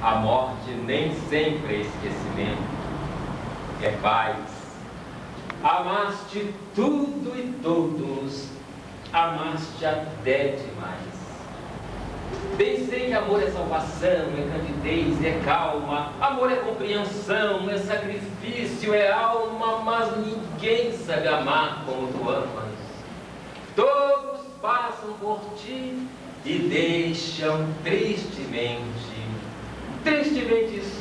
A morte nem sempre é esquecimento, é paz. Amaste tudo e todos, amaste até demais. Bem sei que amor é salvação, é candidez, é calma. Amor é compreensão, é sacrifício, é alma. Mas ninguém sabe amar como tu amas. Todos passam por ti e deixam tristemente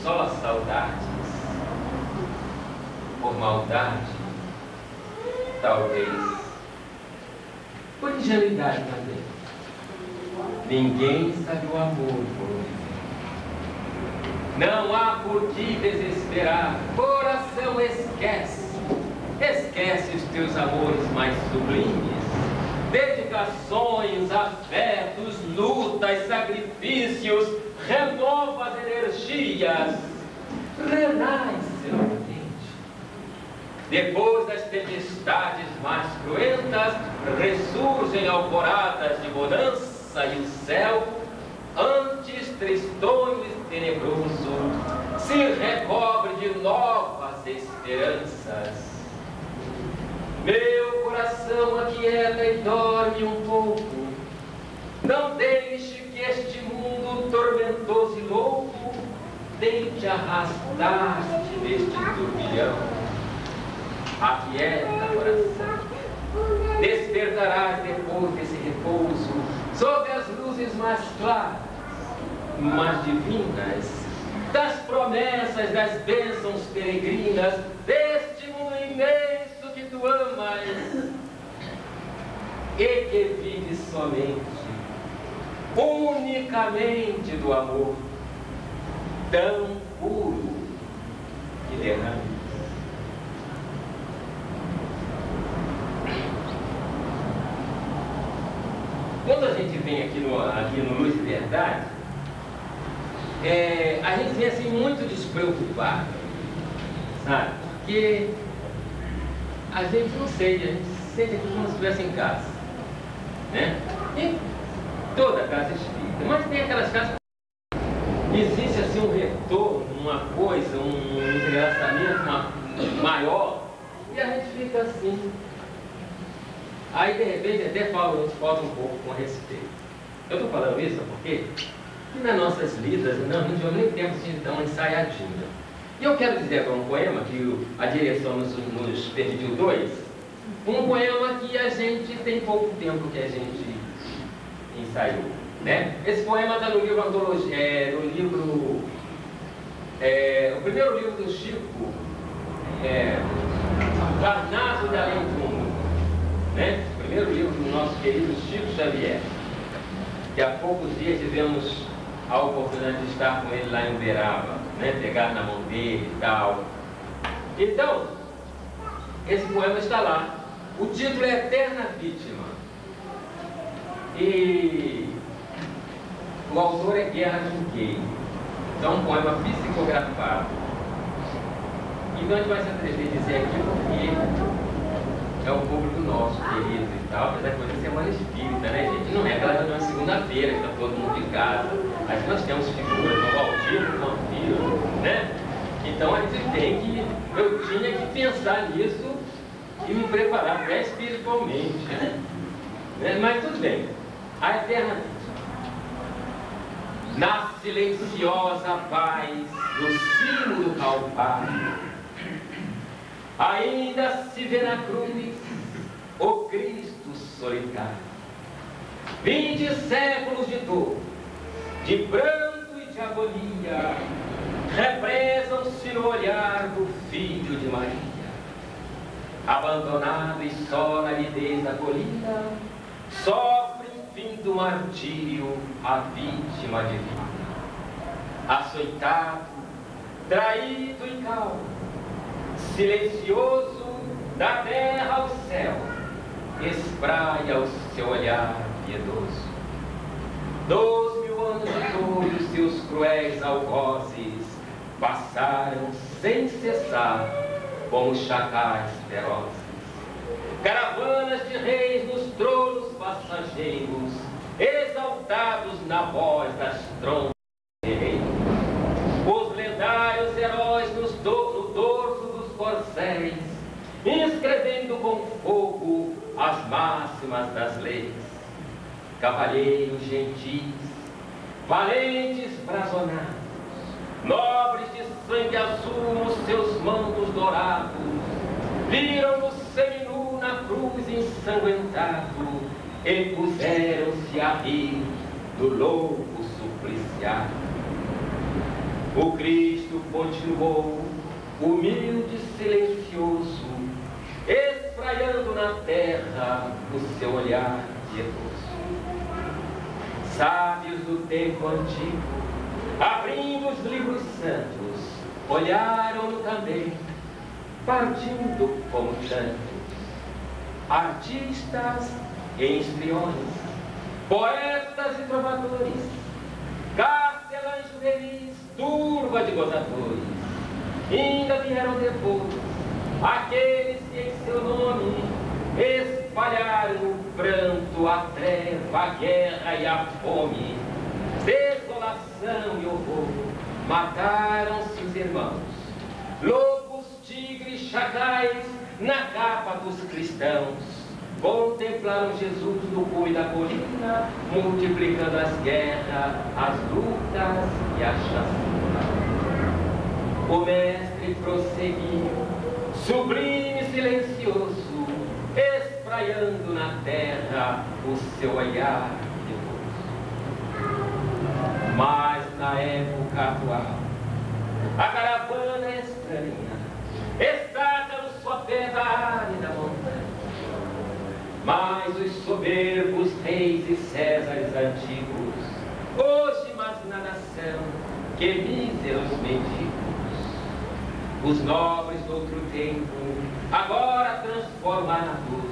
só saudades. Por maldade, talvez. Por ingenuidade também. Ninguém sabe o amor por viver. Não há por que desesperar. Coração, esquece. Esquece os teus amores mais sublimes. Dedicações, afetos, lutas, sacrifícios. Renova as energias. Renasce novamente. Depois das tempestades mais cruentas, ressurgem alvoradas de bonança. E o céu, antes tristonho e tenebroso, se recobre de novas esperanças. Meu coração aquieta e dorme um pouco. Não deixe que este mundo tormentoso e louco tente arrastar-te neste turbilhão. Aquieta, coração. Despertarás depois desse repouso sob as luzes mais claras, mais divinas, das promessas, das bênçãos peregrinas, deste mundo imenso que tu amas e que vive somente, unicamente do amor tão puro que derramas. Quando a gente vem aqui no Luz e Verdade, a gente vem assim muito despreocupado, sabe? Porque a gente não sei, a gente se sente aqui como se estivesse em casa, né? E toda casa espírita, mas tem aquelas casas que existe assim um retorno, uma coisa, um entrelaçamento maior, e a gente fica assim. Aí, de repente, até falta um pouco com respeito. Eu estou falando isso porque nas nossas lidas, não, a gente ao mesmo tempo assim, dá uma ensaiadinha. E eu quero dizer para um poema que a direção nos pediu dois, um poema que a gente tem pouco tempo que a gente ensaiou, né? Esse poema está no livro Antologia, o primeiro livro do Chico, Parnaso de Além do Mundo. Né? O primeiro livro do nosso querido Chico Xavier, que há poucos dias tivemos a oportunidade de estar com ele lá em Uberaba, né? Pegar na mão dele e tal. Então, esse poema está lá. O título é Eterna Vítima. E o autor é Guerra de um Gay. Então, um poema psicografado. Então, a gente vai se atrever a dizer aqui porque é o público nosso, querido e tal, apesar de coisa semana espírita, né, gente? Não é aquela reunião de segunda-feira, que está todo mundo em casa. Mas nós temos figuras, o Valdir, o Vampiro, né? Então a gente tem que. Eu tinha que pensar nisso e me preparar até espiritualmente. Né? Mas tudo bem. A eterna na silenciosa paz do cimo do Calvário, ainda se vê na cruz o Cristo solitário. 20 séculos de dor, de pranto e de agonia, represam-se no olhar do Filho de Maria. Abandonado e só na aridez da colina, sofre em fim do martírio a vítima divina. Açoitado, traído e calmo, silencioso da terra ao céu, espraia o seu olhar piedoso. 2000 anos de dor e os seus cruéis algozes passaram sem cessar como chacais ferozes. Caravanas de reis nos tronos passageiros, exaltados na voz das trombas guerreiros. máximas das leis, cavalheiros gentis, valentes brazonados, nobres de sangue azul nos seus mantos dourados, viram-no seminu na cruz ensanguentado e puseram-se a rir do louco supliciado. O Cristo continuou, humilde e silencioso, espraiando na terra o seu olhar piedoso. Sábios do tempo antigo, abrindo os livros santos, olharam-no também, partindo como tantos. Artistas e histriões, poetas e trovadores, castelães juvenis, turba de gozadores, ainda vieram depois aqueles que em seu nome espalharam o pranto, a treva, a guerra e a fome, desolação e horror. Mataram-se os irmãos, lobos, tigres, chacais, na capa dos cristãos. Contemplaram Jesus no cume da colina, multiplicando as guerras, as lutas e as chacinas. O mestre prosseguiu, sublime e silencioso, espraiando na terra o seu olhar devoto. Mas na época atual, a caravana estranha estaca no sopé da árida montanha. Mas os soberbos reis e césares antigos, hoje mais nada são que míseros mendigos. Os nobres do outro tempo, agora transformados,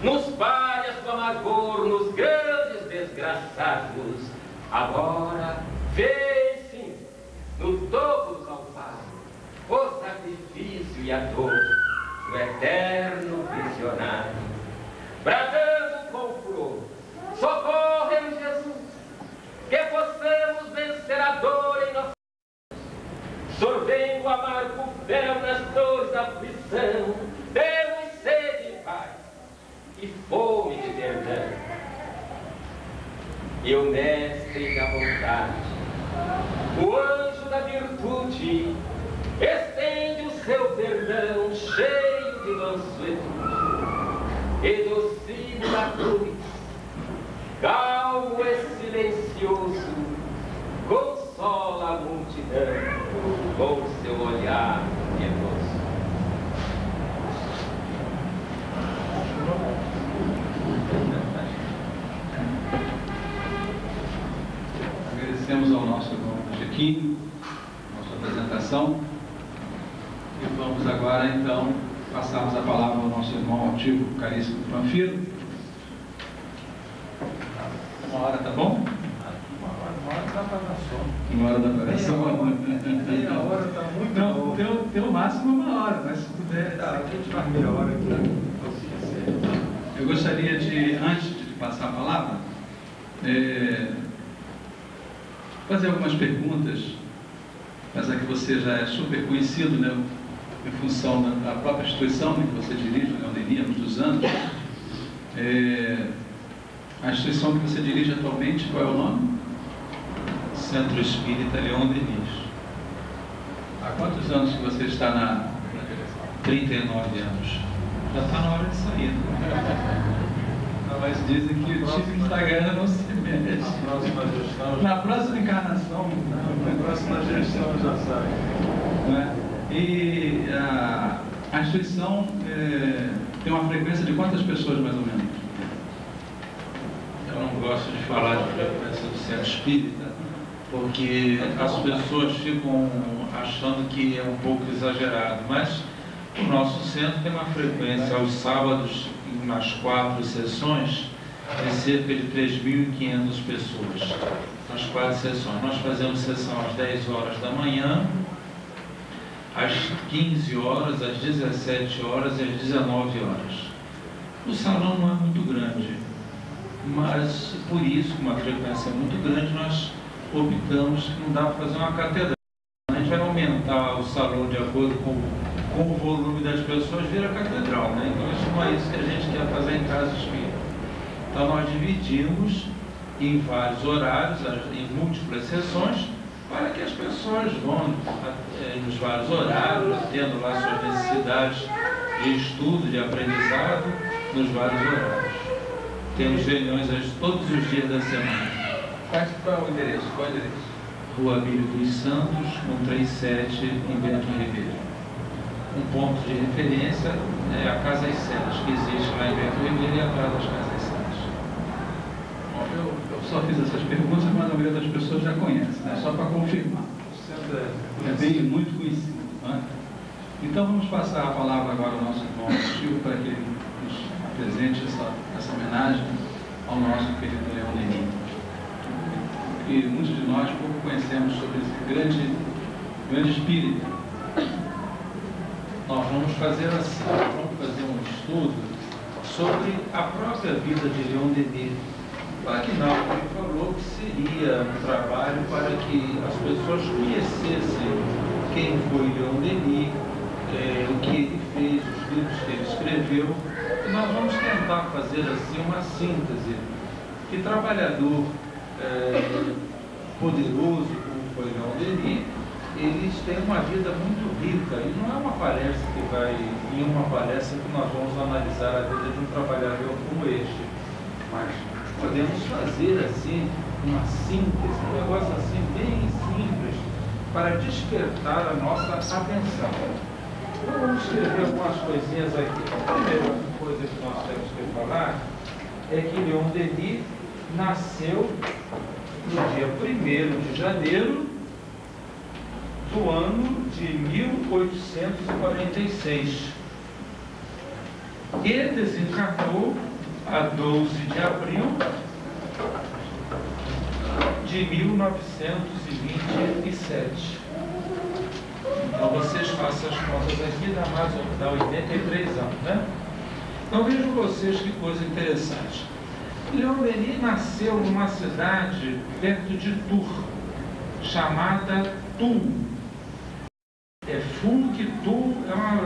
nos palhas do amargor, nos grandes desgraçados, agora vê-se no topo dos altares o sacrifício e a dor do eterno visionário, bradando com furor: socorre-nos, Jesus, que possamos vencer a dor em nossa, sorvendo o amargo fel nas dores da aflição, temos sede de paz e fome de perdão. E o mestre da vontade, o anjo da virtude, estende o seu perdão cheio de mansuetude, e do cimo da cruz, calmo e silencioso, consola a multidão com seu olhar piedoso. Agradecemos ao nosso irmão Chiquinho, nossa apresentação, e vamos agora então passarmos a palavra ao nosso irmão altivo, caríssimo Panfiro. 1 hora, tá bom? 1 hora dá para dar sono. 1 hora da pregação. Meia hora está muito bom. Não, teu máximo é 1 hora, mas se puder. Tá, a gente faz meia hora aqui. Eu gostaria de, antes de passar a palavra, fazer algumas perguntas, apesar que você já é super conhecido, né, em função da própria instituição que você dirige, a Leoneria, há muitos anos. A instituição que você dirige atualmente, qual é o nome? Centro Espírita Leon Denis. Há quantos anos que você está na 39 anos. Já está na hora de sair. Não, mas dizem que o time que está ganhando não se mexe. Na próxima gestão. Na próxima encarnação. Na próxima gestão já sai. Não é? E a instituição tem uma frequência de quantas pessoas, mais ou menos? Eu não gosto de falar de frequência do centro espírita, porque as pessoas ficam achando que é um pouco exagerado, mas o nosso centro tem uma frequência aos sábados, nas 4 sessões, de cerca de 3.500 pessoas, nas 4 sessões. Nós fazemos sessão às 10 horas da manhã, às 15 horas, às 17 horas e às 19 horas. O salão não é muito grande, mas por isso, com uma frequência muito grande, nós optamos que não dá para fazer uma catedral. A gente vai aumentar o salão de acordo com com o volume das pessoas, vira catedral, né? Então isso não é isso que a gente quer fazer em casa espírita. Então nós dividimos em vários horários, em múltiplas sessões, para que as pessoas vão nos vários horários, tendo lá suas necessidades de estudo, de aprendizado, nos vários horários. Temos reuniões todos os dias da semana. Qual é o endereço? Rua Abílio dos Santos, 137, em Bento Ribeiro. Um ponto de referência é a Casa das Cedas, que existe lá em Bento Ribeiro, e atrás das Casas das Cedas. Eu só fiz essas perguntas, mas a maioria das pessoas já conhece, né? Só para confirmar. É bem muito conhecido. Né? Então vamos passar a palavra agora ao nosso irmão Chico para que ele nos apresente essa homenagem ao nosso querido Leon Denis. E muitos de nós pouco conhecemos sobre esse grande espírita. Nós vamos fazer assim, vamos fazer um estudo sobre a própria vida de Leon Denis. Aguinaldo falou que seria um trabalho para que as pessoas conhecessem quem foi Leon Denis, o que ele fez, os livros que ele escreveu. E nós vamos tentar fazer assim uma síntese. Que trabalhador poderoso como foi Leon Denis, eles têm uma vida muito rica, e não é uma palestra que vai, em uma palestra que nós vamos analisar a vida de um trabalhador como este, mas podemos fazer assim uma síntese, um negócio assim bem simples, para despertar a nossa atenção. Então vamos escrever algumas coisinhas aqui. A primeira coisa que nós temos que falar é que Leon Denis nasceu no dia 1º de janeiro do ano de 1846 e desencarnou a 12 de abril de 1927. Então vocês façam as contas aqui, dá 83 anos, né? Então vejam vocês que coisa interessante. Leon Denis nasceu numa cidade perto de Tours, chamada Tours. Tours é um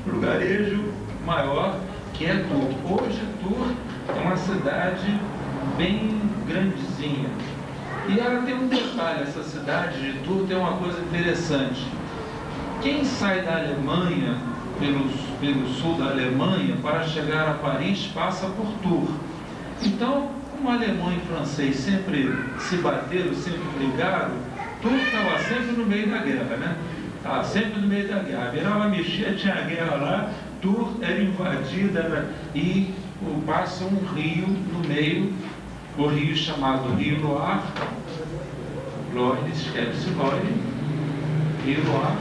lugarejo maior que é Tours. Hoje Tours é uma cidade bem grandezinha. E ela tem um detalhe, essa cidade de Tours tem uma coisa interessante. Quem sai da Alemanha, pelo sul da Alemanha, para chegar a Paris, passa por Tours. Então, como alemão e francês sempre se bateram, sempre brigaram, Tours estava sempre no meio da guerra, né? Estava sempre no meio da guerra. Virava mexia, tinha guerra lá, Tours era invadida, e passa um rio no meio, o rio chamado Rio Loire, escreve-se Loire, Rio Loire.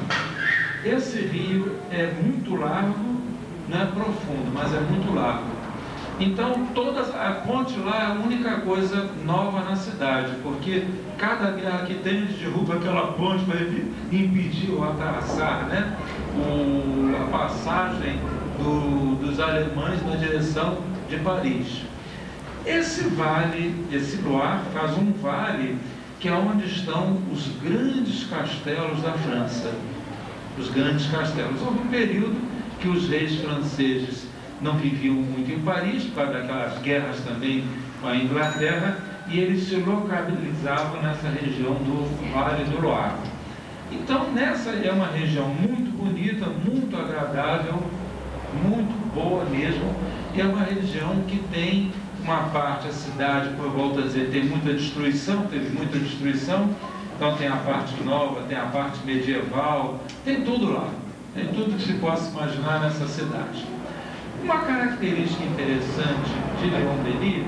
Esse rio é muito largo, não é profundo, mas é muito largo. Então, a ponte lá é a única coisa nova na cidade, porque cada guerra que tem, eles derrubam aquela ponte para impedir ou atrasar, né, a passagem dos alemães na direção de Paris. Esse vale, esse Loire, faz um vale que é onde estão os grandes castelos da França. Os grandes castelos. Houve um período que os reis franceses não viviam muito em Paris, por causa daquelas guerras também com a Inglaterra, e eles se localizavam nessa região do Vale do Loire. Então, nessa é uma região muito bonita, muito agradável, muito boa mesmo, e é uma região que tem uma parte, a cidade, por volta a dizer, tem muita destruição, teve muita destruição. Então tem a parte nova, tem a parte medieval, tem tudo lá. Tem tudo que se possa imaginar nessa cidade. Uma característica interessante de Leon Denis,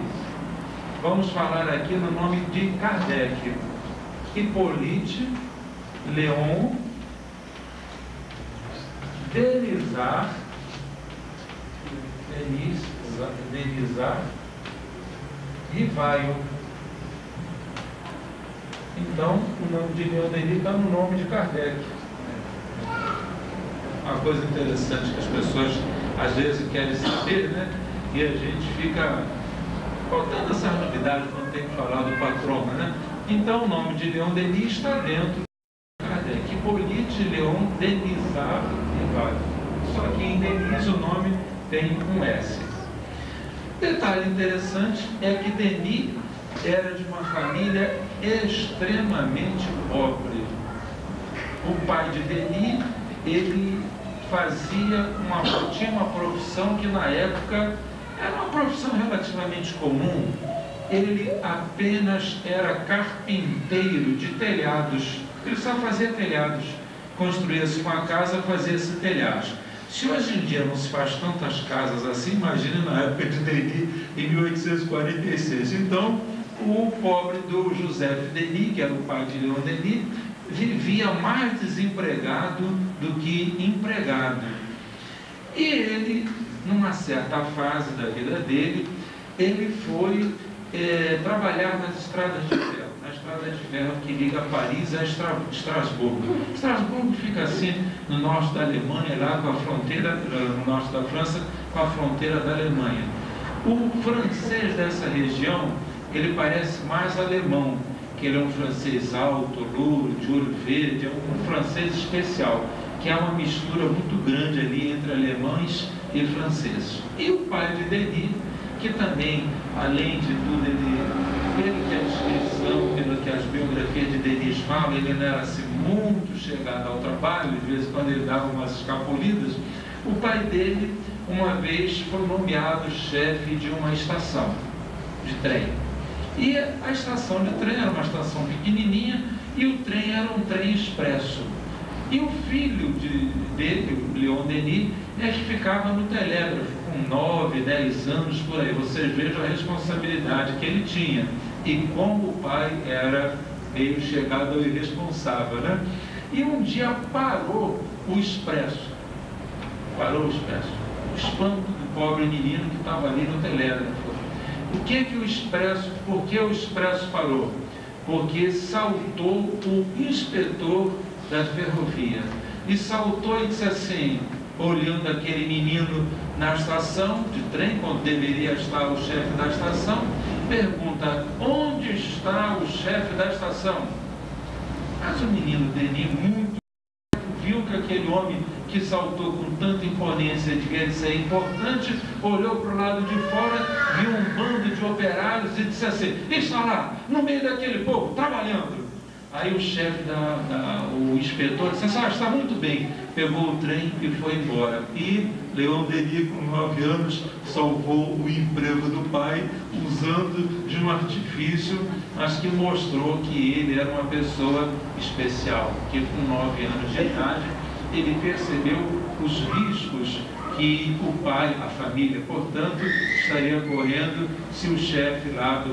vamos falar aqui no nome de Kardec. Hippolyte Léon Denisard Rivaio. Então, o nome de Leon Denis está no nome de Kardec. Uma coisa interessante que as pessoas às vezes querem saber, né? E a gente fica faltando essa novidade quando tem que falar do patrono, né? Então, o nome de Leon Denis está dentro de Kardec. Hippolyte realmente Leon Denisard Rivail. Só que em Denis o nome tem um S. Detalhe interessante é que Denis era de uma família extremamente pobre. O pai de Denis, ele tinha uma profissão que na época era uma profissão relativamente comum. Ele apenas era carpinteiro de telhados. Ele só fazia telhados. Construía-se uma casa, fazia-se telhados. Se hoje em dia não se faz tantas casas assim, imagine na época de Denis, em 1846. Então, o pobre do José Denis, que era o pai de Leon Denis, vivia mais desempregado do que empregado. E ele, numa certa fase da vida dele, ele foi trabalhar nas estradas de ferro. Na estrada de ferro que liga Paris a Estrasburgo. Estrasburgo fica assim no norte da Alemanha, lá com a fronteira, no norte da França, com a fronteira da Alemanha. O francês dessa região, ele parece mais alemão, que ele é um francês alto, louro, de olho verde, é um francês especial, que é uma mistura muito grande ali entre alemães e franceses. E o pai de Denis, que também, além de tudo, pelo que a descrição, pelo que as biografias de Denis falam, ele não era assim muito chegado ao trabalho, de vez em quando ele dava umas escapulidas. O pai dele, uma vez, foi nomeado chefe de uma estação de trem. E a estação de trem era uma estação pequenininha e o trem era um trem expresso. E o filho dele, o Leon Denis, é que ficava no telégrafo com 9, 10 anos por aí. Vocês vejam a responsabilidade que ele tinha e como o pai era meio chegado ao irresponsável, né? E um dia parou o expresso. Parou o expresso. O espanto do pobre menino que estava ali no telégrafo. Por que o expresso parou? Porque saltou o inspetor da ferrovia. E saltou e disse assim, olhando aquele menino na estação de trem, quando deveria estar o chefe da estação, pergunta, onde está o chefe da estação? Mas o menino Denis, muito viu que aquele homem que saltou com tanta imponência de querer ser importante, olhou para o lado de fora, viu um bando de operários e disse assim, está lá, no meio daquele povo, trabalhando. Aí o chefe, o inspetor, disse assim, está muito bem, pegou o trem e foi embora. E Leon Denis, com 9 anos, salvou o emprego do pai, usando de um artifício, mas que mostrou que ele era uma pessoa especial, que com 9 anos de idade, ele percebeu os riscos que o pai, a família, portanto, estaria correndo se o chefe lá,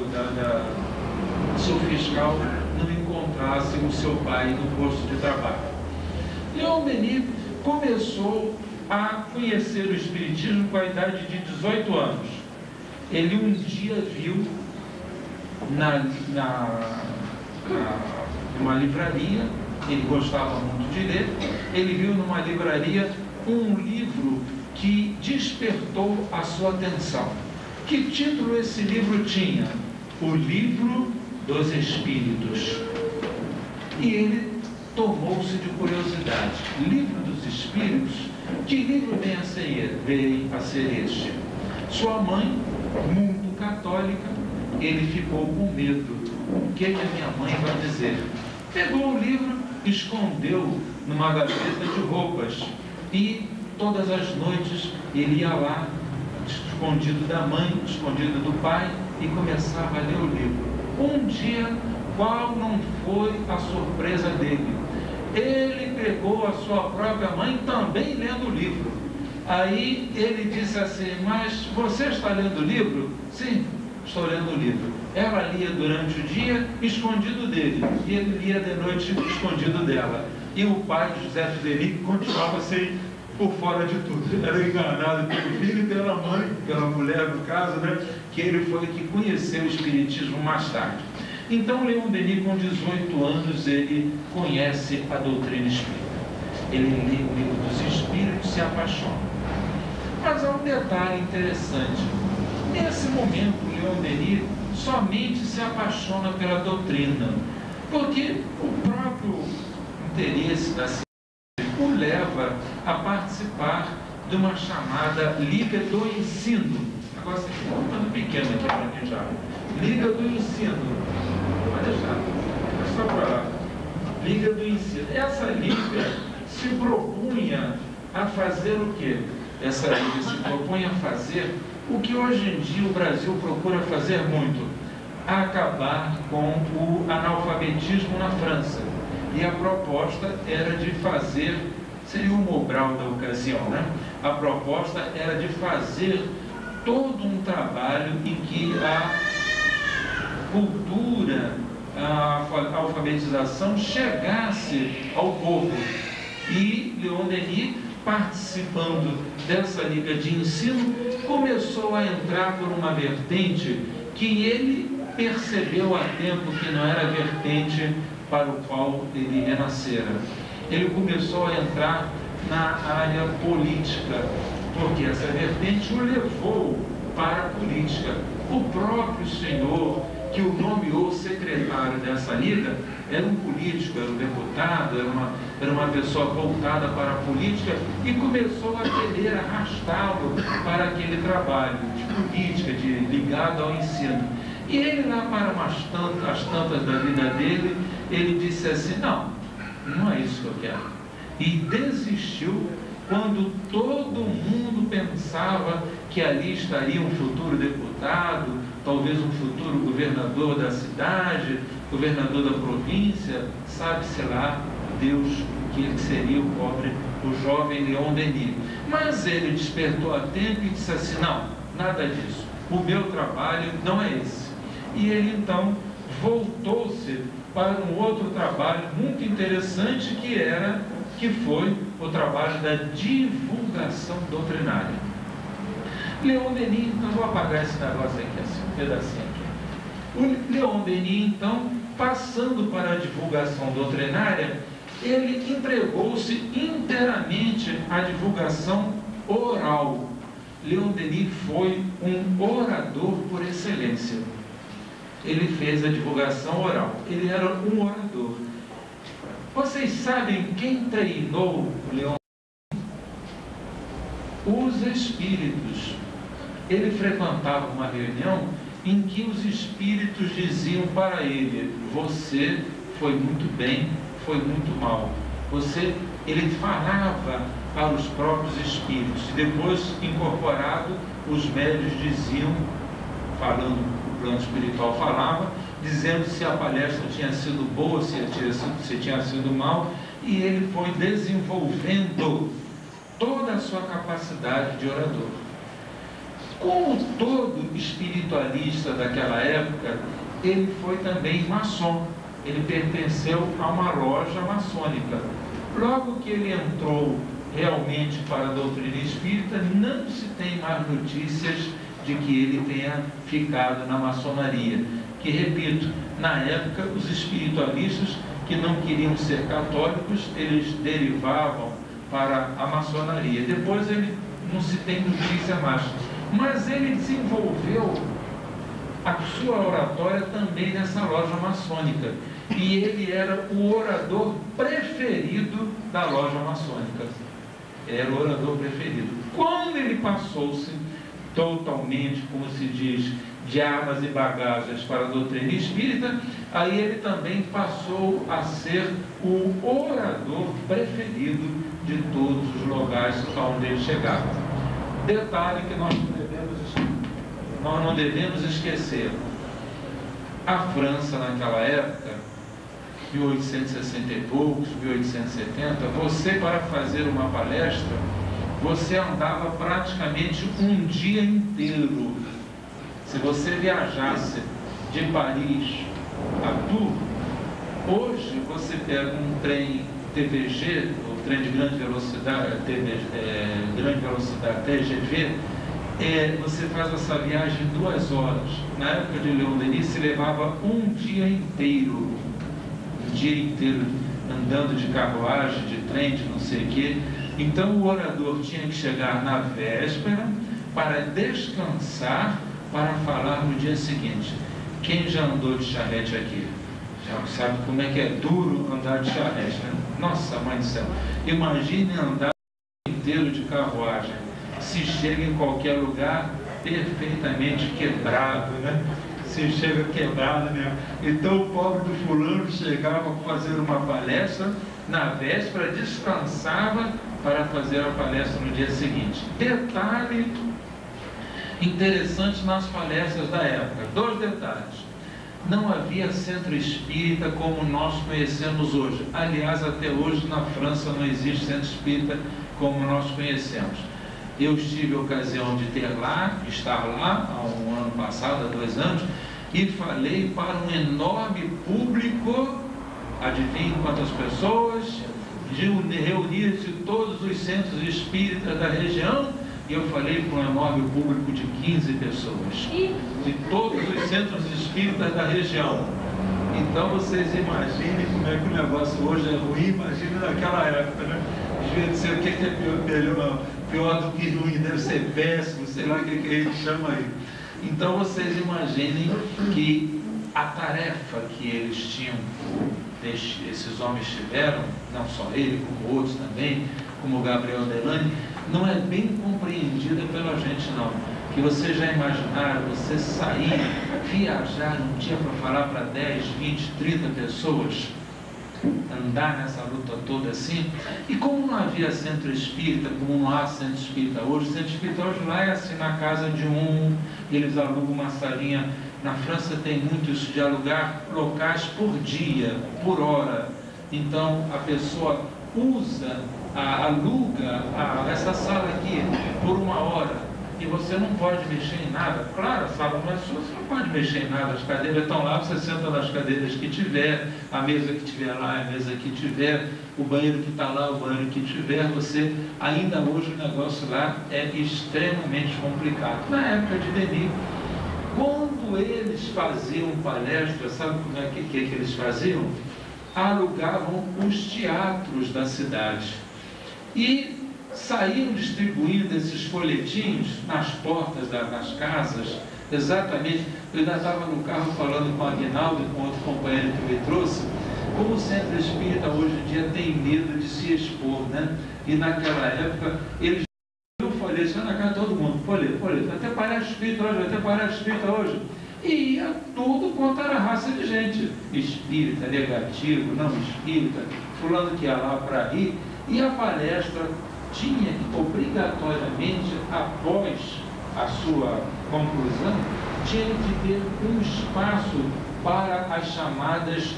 se o fiscal não encontrasse o seu pai no posto de trabalho. Leon Denis começou a conhecer o Espiritismo com a idade de 18 anos. Ele um dia viu numa livraria, ele gostava muito de ler, ele viu numa livraria um livro que despertou a sua atenção. Que título esse livro tinha? O Livro dos Espíritos. E ele tomou-se de curiosidade. Livro dos Espíritos? Que livro vem a ser este? Sua mãe, muito católica, ele ficou com medo. O que a minha mãe vai dizer? Pegou o livro, escondeu numa gaveta de roupas e todas as noites ele ia lá, escondido da mãe, escondido do pai, e começava a ler o livro. Um dia, qual não foi a surpresa dele? Ele pegou a sua própria mãe também lendo o livro. Aí ele disse assim, mas você está lendo o livro? Sim, estou lendo o livro. Ela lia durante o dia, escondido dele, e ele lia de noite, escondido dela. E o pai, José Denis, continuava assim, por fora de tudo. Era enganado pelo filho e pela mãe, pela mulher no caso, né? Que ele foi que conheceu o Espiritismo mais tarde. Então, Leon Denis, com 18 anos, ele conhece a doutrina espírita. Ele lê o Livro dos Espíritos e se apaixona. Mas há um detalhe interessante. Nesse momento, Leon Denis somente se apaixona pela doutrina, porque o próprio interesse da a participar de uma chamada Liga do Ensino. Negócio aqui, muito pequeno aqui para mim já. Liga do Ensino. Pode deixar, é só para lá. Liga do Ensino. Essa liga se propunha a fazer o quê? Essa liga se propunha a fazer o que hoje em dia o Brasil procura fazer muito: acabar com o analfabetismo na França. E a proposta era de fazer, seria o Mobral da ocasião, né? A proposta era de fazer todo um trabalho em que a cultura, a alfabetização chegasse ao povo. E Leon Denis, participando dessa liga de ensino, começou a entrar por uma vertente que ele percebeu a tempo que não era a vertente para o qual ele renascera. Ele começou a entrar na área política, porque essa vertente o levou para a política. O próprio Senhor, que o nomeou secretário dessa liga, era um político, era um deputado, era uma pessoa voltada para a política, e começou a querer arrastá-lo para aquele trabalho de política, ligado ao ensino. E ele lá para as tantas da vida dele, ele disse assim: não é isso que eu quero. E desistiu quando todo mundo pensava que ali estaria um futuro deputado, talvez um futuro governador da cidade, governador da província, sabe-se lá Deus o que seria o jovem Leon Denis. Mas ele despertou a tempo e disse assim: não, nada disso, o meu trabalho não é esse. E ele então voltou-se para um outro trabalho muito interessante, que foi o trabalho da divulgação doutrinária. Leon Denis, então, vou apagar esse negócio aqui, assim, um pedacinho aqui. O Leon Denis, então, passando para a divulgação doutrinária, ele entregou-se inteiramente à divulgação oral. Leon Denis foi um orador por excelência. Ele fez a divulgação oral. Ele era um orador. Vocês sabem quem treinou Leon? Os espíritos. Ele frequentava uma reunião em que os espíritos diziam para ele: você foi muito bem, foi muito mal. Ele falava para os próprios espíritos, e depois, incorporado, os médios diziam, falando, o plano espiritual falava, dizendo se a palestra tinha sido boa, se tinha sido mal, e ele foi desenvolvendo toda a sua capacidade de orador. Como todo espiritualista daquela época, ele foi também maçom. Ele pertenceu a uma loja maçônica. Logo que ele entrou realmente para a doutrina espírita, não se tem mais notícias de que ele tenha ficado na maçonaria. Que, repito, na época, os espiritualistas que não queriam ser católicos, eles derivavam para a maçonaria. Depois ele não se tem notícia mais. Mas ele desenvolveu a sua oratória também nessa loja maçônica. E ele era o orador preferido da loja maçônica. Era o orador preferido. Quando ele passou-se totalmente, como se diz, de armas e bagagens para a doutrina espírita, aí ele também passou a ser o orador preferido de todos os lugares onde ele chegava. Detalhe que nós não devemos esquecer: a França naquela época, 1860 e poucos, 1870, você, para fazer uma palestra, você andava praticamente um dia inteiro. Se você viajasse de Paris a Tours, hoje você pega um trem TVG, o trem de grande velocidade, TGV, você faz essa viagem em 2 horas. Na época de Leon Denis se levava um dia inteiro andando de carruagem, de trem, de não sei o quê. Então o orador tinha que chegar na véspera para descansar, para falar no dia seguinte. Quem já andou de charrete aqui? Já sabe como é que é duro andar de charrete, né? Nossa, mãe do céu! Imagine andar se chega em qualquer lugar perfeitamente quebrado, né? Se chega quebrado mesmo. Então o pobre do fulano chegava para fazer uma palestra, na véspera descansava para fazer a palestra no dia seguinte. Detalhe interessante nas palestras da época, 2 detalhes. Não havia centro espírita como nós conhecemos hoje. Aliás, até hoje na França não existe centro espírita como nós conhecemos. Eu tive a ocasião de estar lá há um ano passado, há 2 anos, e falei para um enorme público, adivinhe quantas pessoas, reunir-se todos os centros espíritas da região, e eu falei para um enorme público de 15 pessoas, de todos os centros espíritas da região. Então vocês imaginem como é que o negócio hoje é ruim, imagine naquela época, né? Devia dizer o que é pior do que ruim, deve ser péssimo, sei lá o que ele chama aí. Então vocês imaginem que a tarefa que eles tinham, esses homens tiveram, não só ele, como outros também, como o Gabriel Delane, não é bem compreendida pela gente não. Que vocês já imaginaram, você sair, viajar um dia para falar para 10, 20, 30 pessoas, andar nessa luta toda assim, e como não havia centro espírita, como não há centro espírita hoje, o centro espírita hoje lá é assim, na casa de um, eles alugam uma salinha. Na França tem muito isso de alugar locais por dia, por hora. Então a pessoa aluga essa sala aqui por 1 hora. E você não pode mexer em nada. Claro, a sala não é sua, você não pode mexer em nada. As cadeiras estão lá, você senta nas cadeiras que tiver, a mesa que tiver lá, a mesa que tiver, o banheiro que está lá, o banheiro que tiver. Você, ainda hoje o negócio lá é extremamente complicado. Na época de Denis, quando eles faziam palestra, sabe como é que eles faziam? Alugavam os teatros da cidade e saíam distribuindo esses folhetins nas portas das casas. Exatamente, eu ainda estava no carro falando com o Aguinaldo, com outro companheiro que me trouxe, como o centro espírita hoje em dia tem medo de se expor, né? E naquela época eles folheto na casa de todo mundo, folheto, até palestra espírita hoje, e ia tudo contra a raça de gente, espírita, negativo, não espírita, fulano que ia lá para rir, e a palestra tinha que, obrigatoriamente, após a sua conclusão, tinha que ter um espaço para as chamadas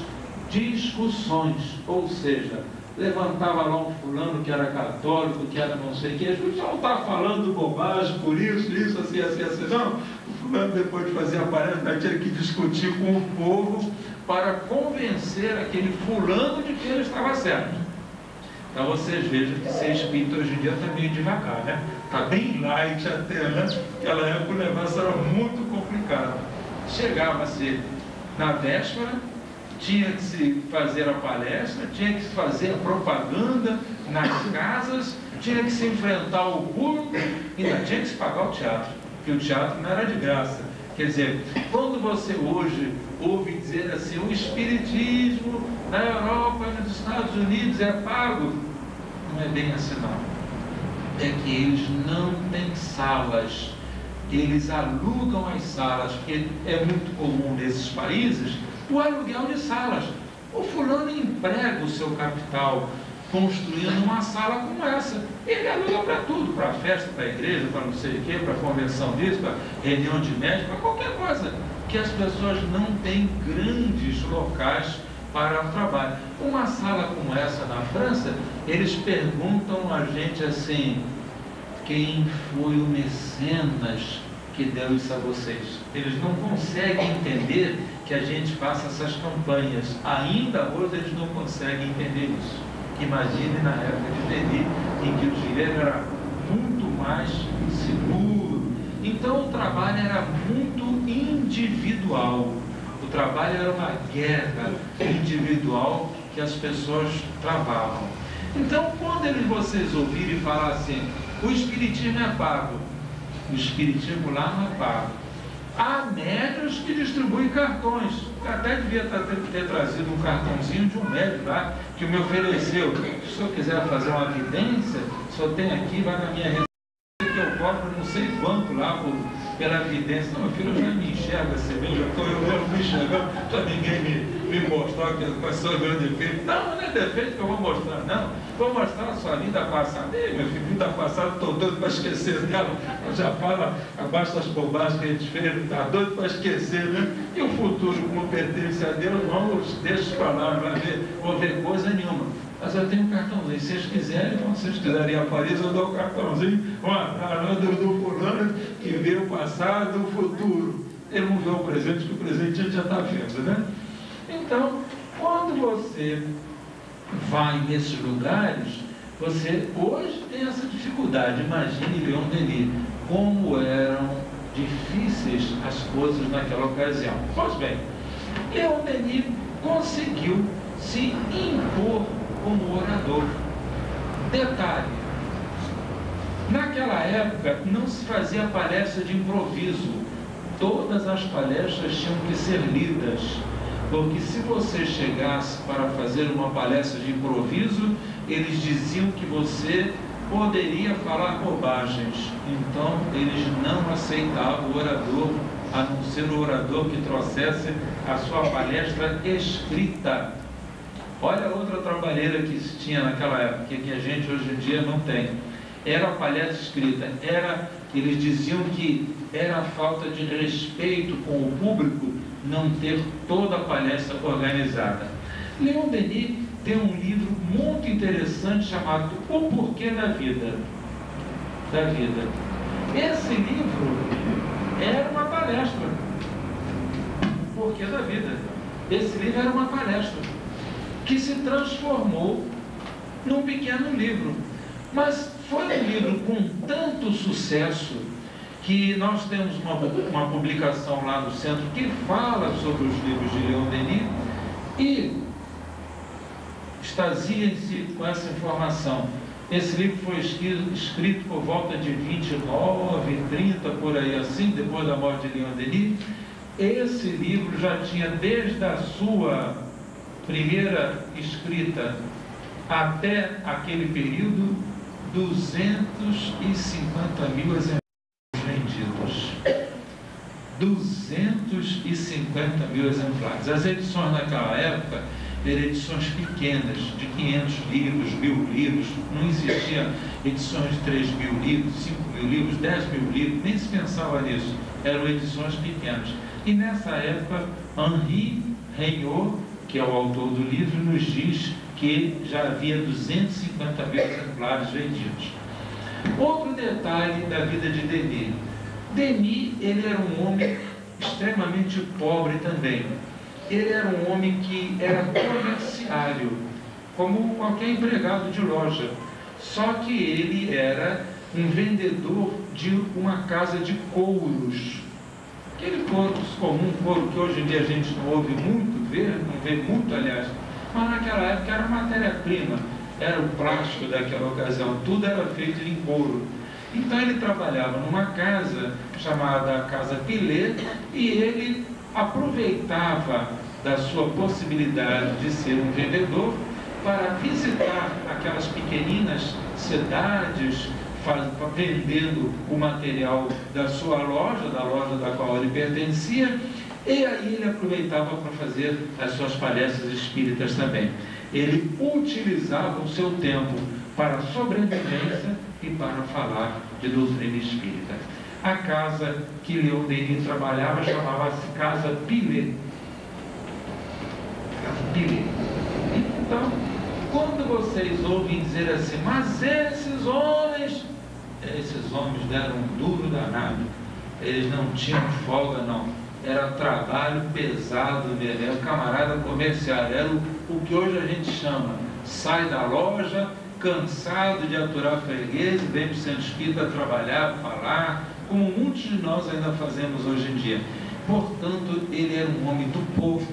discussões, ou seja, levantava lá um fulano que era católico, que era não sei o que, a gente não está falando bobagem por isso, assim, não. O fulano, depois de fazer a palestra, tinha que discutir com o povo para convencer aquele fulano de que ele estava certo. Então vocês vejam que ser espírita hoje em dia está meio devagar, né? Está bem light até, né? Naquela época o negócio era muito complicado. Chegava-se na véspera, tinha que se fazer a palestra, tinha que se fazer a propaganda nas casas, tinha que se enfrentar o público, e ainda tinha que se pagar o teatro, porque o teatro não era de graça. Quer dizer, quando você hoje ouve dizer assim, o espiritismo na Europa e nos Estados Unidos é pago, não é bem assim não. É que eles não têm salas, eles alugam as salas, porque é muito comum nesses países o aluguel de salas. O fulano emprega o seu capital construindo uma sala como essa. Ele aluga para tudo, para festa, para igreja, para não sei o quê, para convenção disso, para reunião de médico, para qualquer coisa. Que as pessoas não têm grandes locais para o trabalho. Uma sala como essa na França, eles perguntam a gente assim, quem foi o mecenas que deu isso a vocês? Eles não conseguem entender que a gente faça essas campanhas. Ainda hoje eles não conseguem entender isso. Imagine na época de Denis, em que o dinheiro era muito mais seguro. Então o trabalho era muito individual. O trabalho era uma guerra individual que as pessoas travavam. Então quando vocês ouvirem falar assim, o espiritismo é pago, o espiritismo lá não é pago. Há médios que distribuem cartões. Eu até devia ter trazido um cartãozinho de um médico lá que me ofereceu. Se o senhor quiser fazer uma evidência, o senhor tem aqui, vai na minha receita que eu cobro sei quanto lá pela evidência. Não, meu filho, eu já me enxergo assim mesmo, eu me enxergando, para ninguém me mostrar quais são os meus defeitos. Não, não é defeito que eu vou mostrar, não. Vou mostrar a sua vida passada. Ei, meu filho, vida passada, estou doido para esquecer dela. Já fala abaixo das bobagens que a gente fez, está doido para esquecer, né? E o futuro, como pertence a Deus, vamos, deixa para lá, não vai vou ver coisa nenhuma. Mas eu tenho um cartãozinho, se vocês quiserem, se vocês quiserem ir a Paris, eu dou o cartãozinho, do fulano que vê o passado e o futuro. Ele não vê o presente, que o presente a gente já está vendo, né? Então, quando você vai nesses lugares, você hoje tem essa dificuldade. Imagine Leon Denis, como eram difíceis as coisas naquela ocasião. Pois bem, Leon Denis conseguiu se impor como orador. Detalhe, naquela época não se fazia palestra de improviso, todas as palestras tinham que ser lidas, porque se você chegasse para fazer uma palestra de improviso, eles diziam que você poderia falar bobagens, então eles não aceitavam o orador, a não ser o orador que trouxesse a sua palestra escrita. Olha outra trabalheira que se tinha naquela época, que a gente hoje em dia não tem. Era a palestra escrita. Eles diziam que era falta de respeito com o público não ter toda a palestra organizada. Leon Denis tem um livro muito interessante chamado O Porquê da Vida. Esse livro era uma palestra. O Porquê da Vida. Esse livro era uma palestra que se transformou num pequeno livro. Mas foi um livro com tanto sucesso que nós temos uma publicação lá no centro que fala sobre os livros de Leon Denis e extasia-se com essa informação. Esse livro foi escrito por volta de 29, 30, por aí assim, depois da morte de Leon Denis. Esse livro já tinha, desde a sua primeira escrita até aquele período, 250 mil exemplares vendidos. 250 mil exemplares. As edições naquela época eram edições pequenas, de 500 livros, 1000 livros. Não existia edições de 3.000 livros, 5.000 livros, 10.000 livros, nem se pensava nisso. Eram edições pequenas. E nessa época, Henri Regnault, que é o autor do livro, nos diz que já havia 250 mil exemplares vendidos. Outro detalhe da vida de Denis. Denis, ele era um homem extremamente pobre também. Ele era um homem que era comerciário, como qualquer empregado de loja. Só que ele era um vendedor de uma casa de couros. Aquele couro comum, couro que hoje em dia a gente não ouve muito, não vê muito, aliás, mas naquela época era matéria-prima, era o plástico daquela ocasião, tudo era feito em couro. Então ele trabalhava numa casa chamada Casa Pilet e ele aproveitava da sua possibilidade de ser um vendedor para visitar aquelas pequeninas cidades, vendendo o material da sua loja, da loja da qual ele pertencia, e aí ele aproveitava para fazer as suas palestras espíritas também. Ele utilizava o seu tempo para sobrevivência e para falar de doutrina espírita. A casa que Leon Denis trabalhava chamava-se Casa Pilet. Casa Pilet. Então, quando vocês ouvem dizer assim, mas esses homens deram um duro danado, eles não tinham folga não, era trabalho pesado mesmo, era o camarada comerciário, era o que hoje a gente chama, sai da loja, cansado de aturar freguês, vem para o centro espírita trabalhar, falar, como muitos de nós ainda fazemos hoje em dia. Portanto, ele era um homem do povo,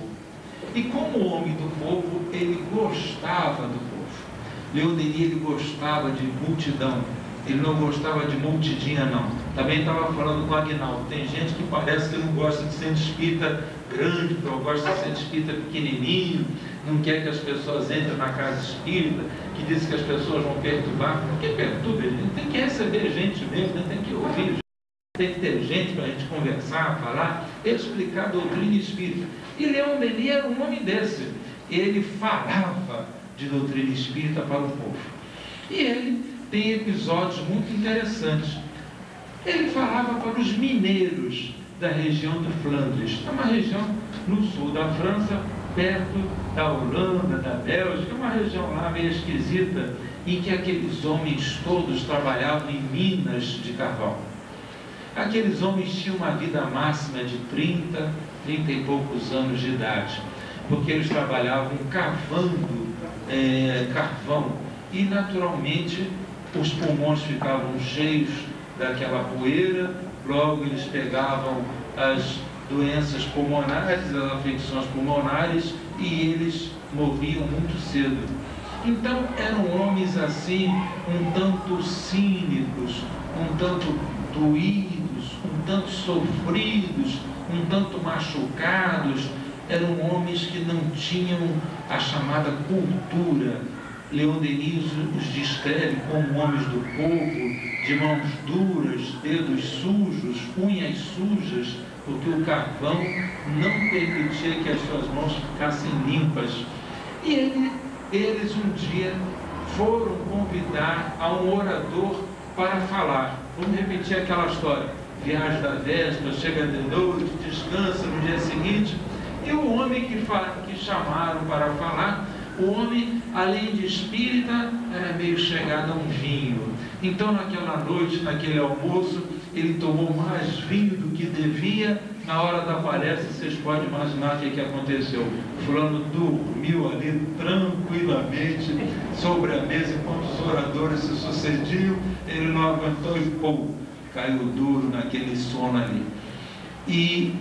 e como homem do povo, ele gostava do povo. Leon Denis, ele gostava de multidão. Ele não gostava de multidinha, não. Também estava falando com o Aguinaldo. Tem gente que parece que não gosta de centro espírita grande, que gosta de centro espírita pequenininho, não quer que as pessoas entrem na casa espírita, que diz que as pessoas vão perturbar. Por que perturba? Ele tem que receber gente mesmo, tem que ouvir. tem que ter gente para a gente conversar, falar, explicar a doutrina espírita. E Leon Denis era um homem desse. Ele falava de doutrina espírita para o povo. E ele tem episódios muito interessantes. Ele falava para os mineiros da região de Flandres. É uma região no sul da França, perto da Holanda, da Bélgica, uma região lá meio esquisita, em que aqueles homens todos trabalhavam em minas de carvão. Aqueles homens tinham uma vida máxima de 30 e poucos anos de idade, porque eles trabalhavam cavando carvão e naturalmente os pulmões ficavam cheios daquela poeira, logo eles pegavam as doenças pulmonares, as afecções pulmonares e eles morriam muito cedo. Então eram homens assim, um tanto cínicos, um tanto doídos, um tanto sofridos, um tanto machucados. Eram homens que não tinham a chamada cultura. Leon Denis os descreve como homens do povo, de mãos duras, dedos sujos, unhas sujas, porque o carvão não permitia que as suas mãos ficassem limpas. E eles um dia foram convidar a um orador para falar. Vamos repetir aquela história. Viaja da véspera, chega de noite, descansa no dia seguinte. E o homem que chamaram para falar, o homem, além de espírita, era meio chegado a um vinho. Então, naquela noite, naquele almoço, ele tomou mais vinho do que devia. Na hora da palestra, vocês podem imaginar o que aconteceu. O fulano dormiu ali tranquilamente sobre a mesa enquanto os oradores se sucediam. Ele não aguentou e pô, caiu duro naquele sono ali. E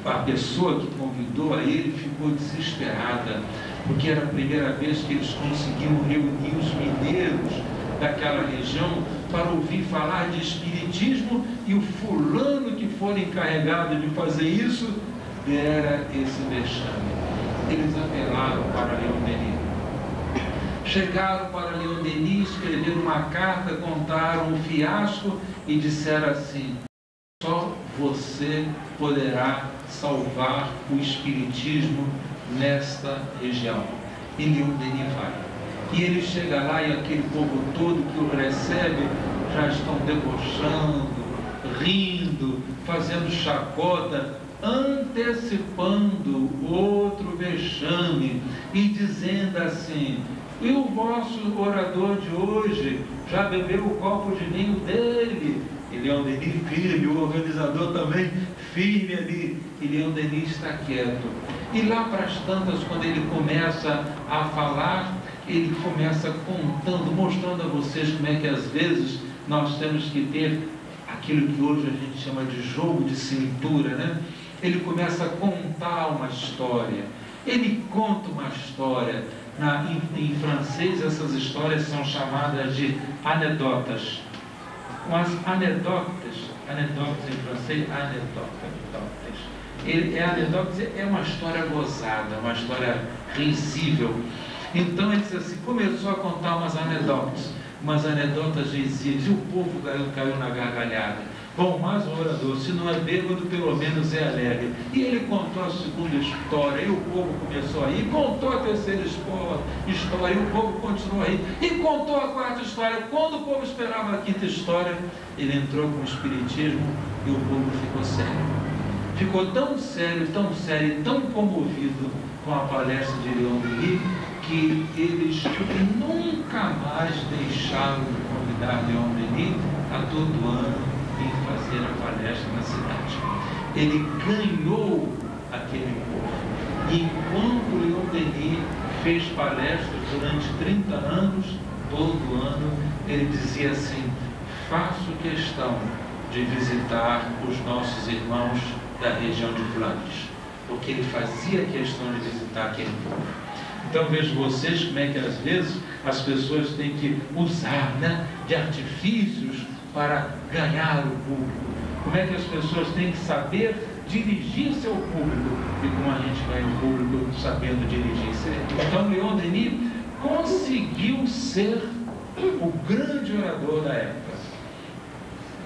a pessoa que convidou a ele ficou desesperada, porque era a primeira vez que eles conseguiam reunir os mineiros daquela região para ouvir falar de espiritismo, e o fulano que for encarregado de fazer isso dera esse vexame. Eles apelaram para Leon Denis. Chegaram para Leon Denis, escreveram uma carta, contaram o fiasco e disseram assim: só você poderá salvar o espiritismo nesta região. E Leon Denis vai. E ele chega lá e aquele povo todo que o recebe já estão debochando, rindo, fazendo chacota, antecipando outro vexame e dizendo assim: e o vosso orador de hoje já bebeu o copo de vinho dele? E Leon Denis firme, o organizador também firme ali, e Leon Denis está quieto. E lá para as tantas, quando ele começa a falar, ele começa contando, mostrando a vocês como é que às vezes nós temos que ter aquilo que hoje a gente chama de jogo de cintura, né? Ele começa a contar uma história. Ele conta uma história. Em francês, essas histórias são chamadas de anedotas. Umas anedotas em francês, anedotas. Anedotas é uma história gozada, uma história risível. Então ele disse assim, começou a contar umas anedotas risíveis, e o povo caiu na gargalhada. Bom, mas o orador, se não é bêbado, pelo menos é alegre. E ele contou a segunda história, e o povo começou a rir, contou a terceira história, e o povo continuou a rir, e contou a quarta história. Quando o povo esperava a quinta história, ele entrou com o espiritismo e o povo ficou sério. Ficou tão sério, tão comovido com a palestra de Leon Denis, que eles nunca mais deixaram de convidar Leon Denis a todo ano em fazer a palestra na cidade. Ele ganhou aquele povo. E enquanto Leon Denis fez palestras durante 30 anos, todo ano, ele dizia assim: faço questão de visitar os nossos irmãos da região de Flandres, porque ele fazia questão de visitar aquele povo. Então vejo vocês como é que às vezes as pessoas têm que usar, né, de artifícios para ganhar o público. Como é que as pessoas têm que saber dirigir-se ao público, e como a gente ganha o público sabendo dirigir-se. Então Leon Denis conseguiu ser o grande orador da época.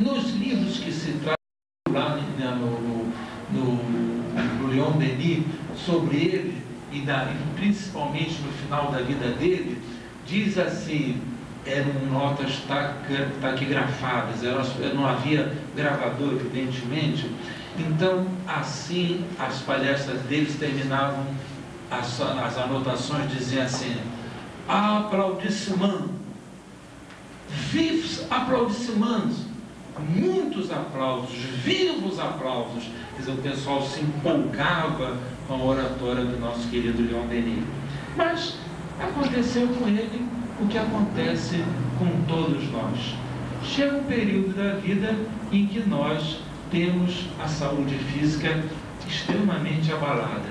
Nos livros que se tratam lá no Leon Denis sobre ele, e principalmente no final da vida dele, diz assim, eram notas taquigrafadas, não havia gravador, evidentemente. Então, assim, as palestras deles terminavam, as anotações diziam assim: aplaudissements, vifs aplaudissements, muitos aplausos, vivos aplausos. Quer dizer, o pessoal se empolgava com a oratória do nosso querido Leon Denis. Mas aconteceu com ele o que acontece com todos nós. Chega um período da vida em que nós temos a saúde física extremamente abalada.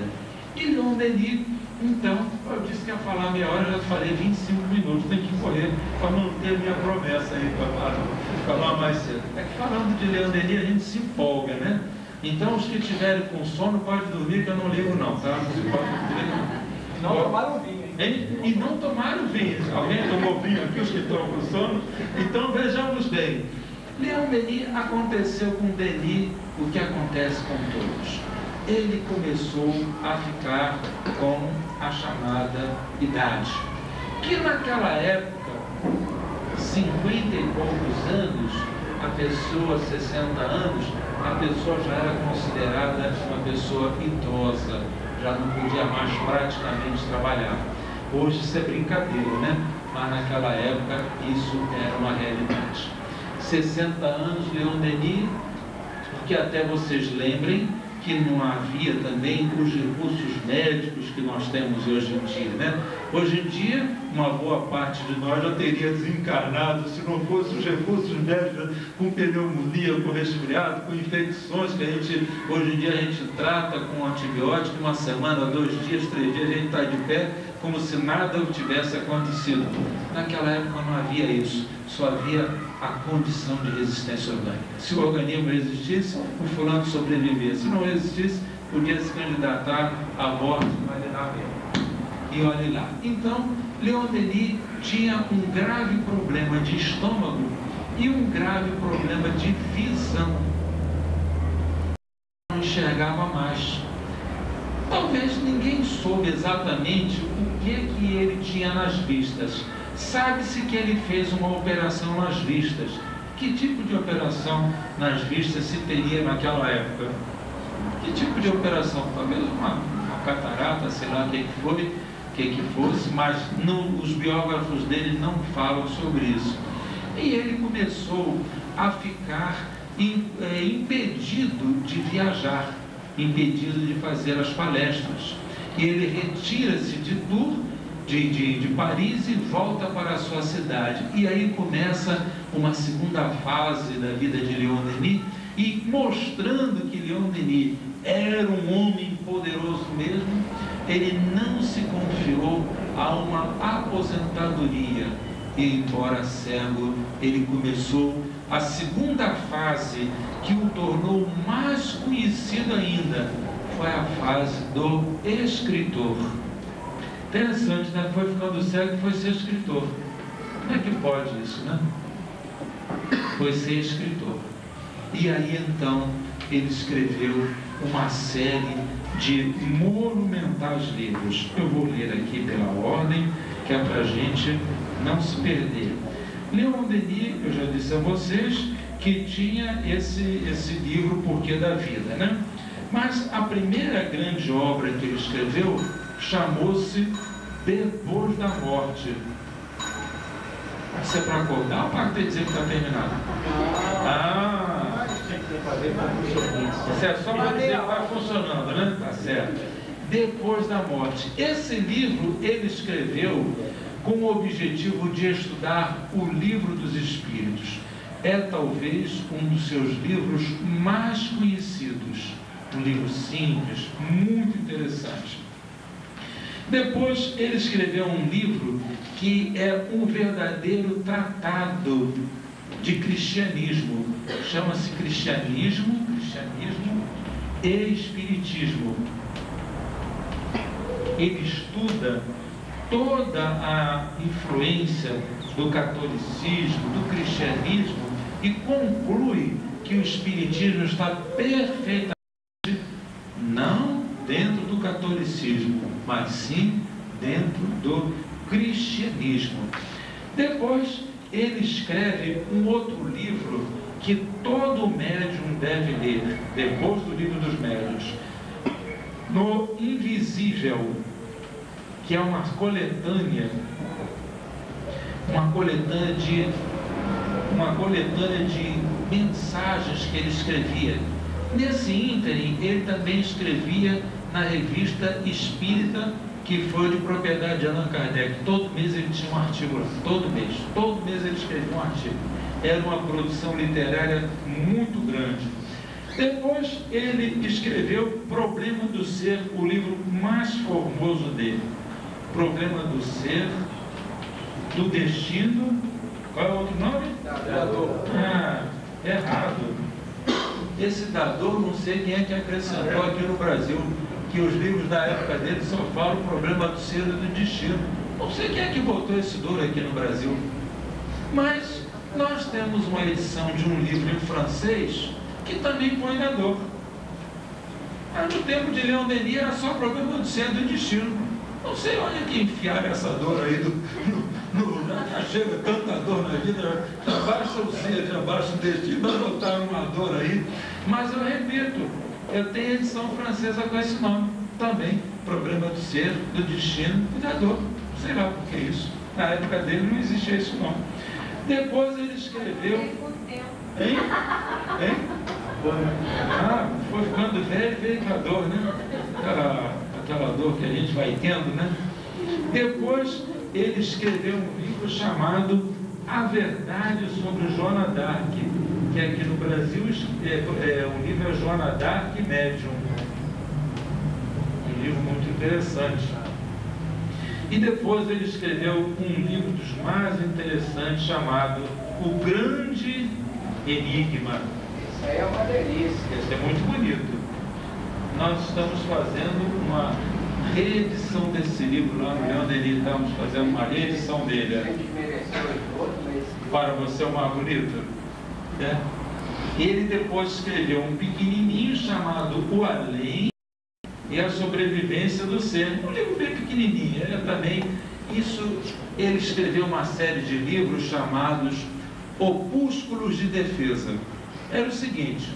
E Leon Denis, então, eu disse que ia falar meia hora, já falei 25 minutos, tem que correr para manter a minha promessa aí, para falar mais cedo. É que falando de Leon Denis, a gente se empolga, né? Então, os que estiverem com sono, pode dormir, que eu não ligo não, tá? Você pode dormir. Não tomaram vinho, hein? E não tomaram vinho. Alguém tomou vinho aqui, os que estão com sono? Então, vejamos bem. Leon Denis, aconteceu com Denis o que acontece com todos. Ele começou a ficar com a chamada idade, que naquela época, 50 e poucos anos, a pessoa, 60 anos, a pessoa já era considerada uma pessoa idosa, já não podia mais praticamente trabalhar. Hoje isso é brincadeira, né? Mas naquela época isso era uma realidade. 60 anos, Leon Denis, porque até vocês lembrem que não havia também os recursos médicos que nós temos hoje em dia, né? Hoje em dia, uma boa parte de nós já teria desencarnado se não fosse os recursos médicos, com pneumonia, com resfriado, com infecções que hoje em dia a gente trata com antibiótico, uma semana, 2 dias, 3 dias, a gente está de pé, como se nada tivesse acontecido. Naquela época não havia isso, só havia a condição de resistência orgânica. Se o organismo resistisse, o fulano sobrevivia. Se não resistisse, podia se candidatar à morte, mas ele não. E olhe lá. Então, Leon Denis tinha um grave problema de estômago e um grave problema de visão. Não enxergava mais. Talvez ninguém soube exatamente o que ele tinha nas vistas. Sabe-se que ele fez uma operação nas vistas. Que tipo de operação nas vistas se teria naquela época? Que tipo de operação? Talvez uma catarata, sei lá o que fosse, mas os biógrafos dele não falam sobre isso. E ele começou a ficar impedido de viajar, impedido de fazer as palestras. E ele retira-se de Tours, de Paris, e volta para a sua cidade. E aí começa uma segunda fase da vida de Leon Denis, e mostrando que Leon Denis era um homem poderoso mesmo, ele não se confiou a uma aposentadoria. E, embora cego, ele começou a segunda fase, que o tornou mais conhecido ainda, foi a fase do escritor. Interessante, né? Foi ficando cego e foi ser escritor. Como é que pode isso, né? Foi ser escritor. E aí, então, ele escreveu uma série de monumentais livros. Eu vou ler aqui pela ordem, que é para a gente não se perder. Leon Denis, eu já disse a vocês, que tinha esse livro Porquê da Vida, né? Mas a primeira grande obra que ele escreveu chamou-se Depois da Morte. Isso é para acordar ou para dizer que está terminado? Certo, só para dizer que está funcionando, né? Tá certo. Depois da Morte. Esse livro ele escreveu com o objetivo de estudar o Livro dos Espíritos. É talvez um dos seus livros mais conhecidos. Um livro simples, muito interessante. Depois ele escreveu um livro que é um verdadeiro tratado de cristianismo. Chama-se Cristianismo e Espiritismo. Ele estuda toda a influência do catolicismo, do cristianismo e conclui que o Espiritismo está perfeitamente não dentro do catolicismo, mas sim dentro do cristianismo. Depois, ele escreve um outro livro que todo médium deve ler, depois do Livro dos Médiuns, No Invisível, que é uma coletânea de mensagens que ele escrevia. Nesse ínterim, ele também escrevia na revista Espírita, que foi de propriedade de Allan Kardec. Todo mês ele tinha um artigo lá, todo mês ele escrevia um artigo. Era uma produção literária muito grande. Depois ele escreveu Problema do Ser, o livro mais formoso dele. Problema do Ser, do Destino. Qual é o outro nome? Dador. Ah, errado. Esse Dador, não sei quem é que acrescentou aqui no Brasil, que os livros da época dele só falam o Problema do Ser e do Destino. Não sei quem é que botou esse duro aqui no Brasil. Mas nós temos uma edição de um livro em francês que também põe Dador. Mas no tempo de Leon Denis era só Problema do Ser e do Destino. Não sei onde é que enfiaram essa dor aí já chega tanta dor na vida, já baixa o ser, já baixa o destino, mas botaram uma dor aí. Mas eu repito, eu tenho edição francesa com esse nome também, Problema do Ser, do Destino e da Dor. Sei lá por que isso. Na época dele não existia esse nome. Depois ele escreveu. Hein? Ah, foi ficando velho, veio com a dor, né? Aquela dor que a gente vai tendo, né? Depois ele escreveu um livro chamado A Verdade sobre Joana d'Arc, que aqui no Brasil o livro é Joana d'Arc Médium. Um livro muito interessante. E depois ele escreveu um livro dos mais interessantes chamado O Grande Enigma. Isso aí é uma delícia. Esse é muito bonito. Nós estamos fazendo uma reedição desse livro lá no Leon Denis, estamos fazendo uma reedição dele. A gente mereceu todo, mas... Para você é o mais bonito. Né? Ele depois escreveu um pequenininho chamado O Além e a Sobrevivência do Ser. Um livro bem pequenininho. Ele escreveu uma série de livros chamados Opúsculos de Defesa. Era o seguinte,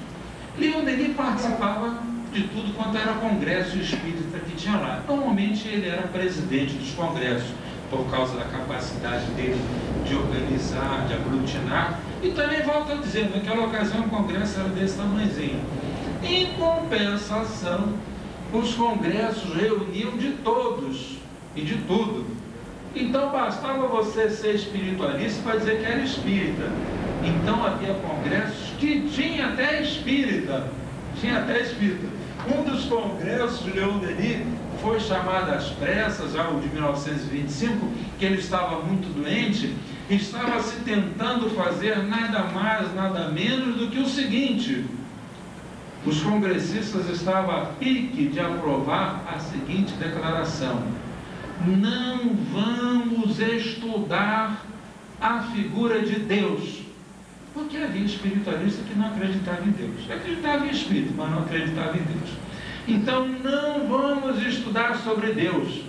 Leon Denis participava de tudo quanto era congresso espírita que tinha lá. Normalmente ele era presidente dos congressos, por causa da capacidade dele de organizar, de aglutinar. E também, volto a dizer, naquela ocasião o congresso era desse tamanhozinho. Em compensação, os congressos reuniam de todos e de tudo. Então bastava você ser espiritualista para dizer que era espírita. Então havia congressos que tinha até espírita. Um dos congressos de Leon Denis foi chamado às pressas, já o de 1925, que ele estava muito doente, e estava se tentando fazer nada mais, nada menos do que o seguinte: os congressistas estavam a pique de aprovar a seguinte declaração: não vamos estudar a figura de Deus. Porque havia espiritualista que não acreditava em Deus. Acreditava em espírito, mas não acreditava em Deus. Então, não vamos estudar sobre Deus.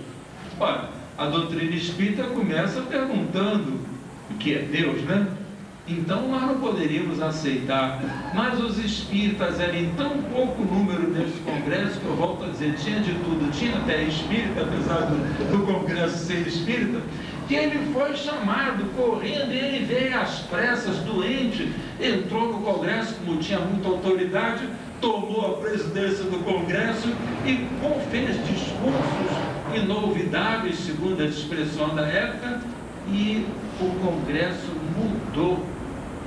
Olha, a doutrina espírita começa perguntando o que é Deus, né? Então, nós não poderíamos aceitar. Mas os espíritas eram em tão pouco número nesse congresso, que eu volto a dizer, tinha de tudo. Tinha até espírita, apesar do congresso ser espírita, que ele foi chamado correndo, e ele veio às pressas, doente, entrou no congresso, como tinha muita autoridade, tomou a presidência do congresso e fez discursos inolvidáveis, segundo a expressão da época, e o congresso mudou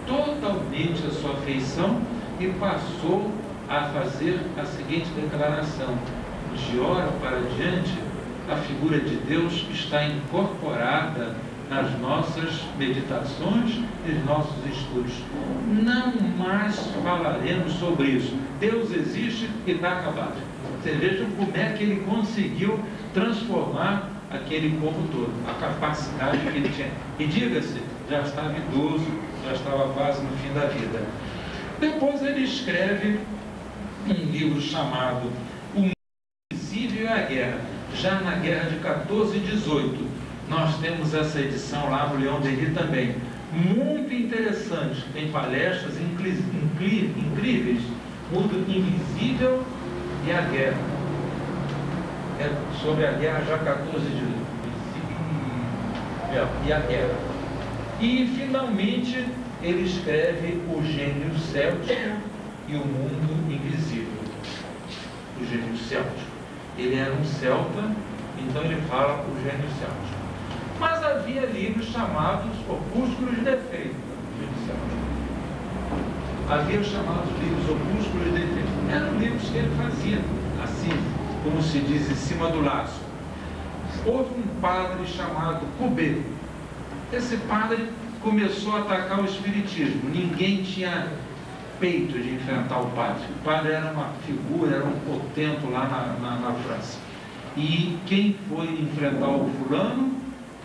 totalmente a sua feição e passou a fazer a seguinte declaração: de hora para diante, a figura de Deus está incorporada nas nossas meditações e nos nossos estudos. Não mais falaremos sobre isso. Deus existe e está acabado. Você veja como é que ele conseguiu transformar aquele povo todo, a capacidade que ele tinha. E diga-se, já estava idoso, já estava quase no fim da vida. Depois ele escreve um livro chamado O Mundo Invisível e a Guerra, já na guerra de 14 e 18. Nós temos essa edição lá no Leon Denis também, muito interessante, tem palestras incríveis, O Mundo Invisível e a Guerra, sobre a guerra já 14 de 18, e a guerra. E finalmente ele escreve O Gênio Céltico e O Mundo Invisível. O Gênio Céltico. Ele era um celta, então ele fala o Gênio Céltico. Mas havia livros chamados Opúsculos de Defeito. Havia os chamados livros Opúsculos de Defeito. Eram livros que ele fazia, assim, como se diz, em cima do laço. Houve um padre chamado Courbet. Esse padre começou a atacar o espiritismo. Ninguém tinha peito de enfrentar o padre. O padre era uma figura, era um portento lá na França. E quem foi enfrentar o fulano?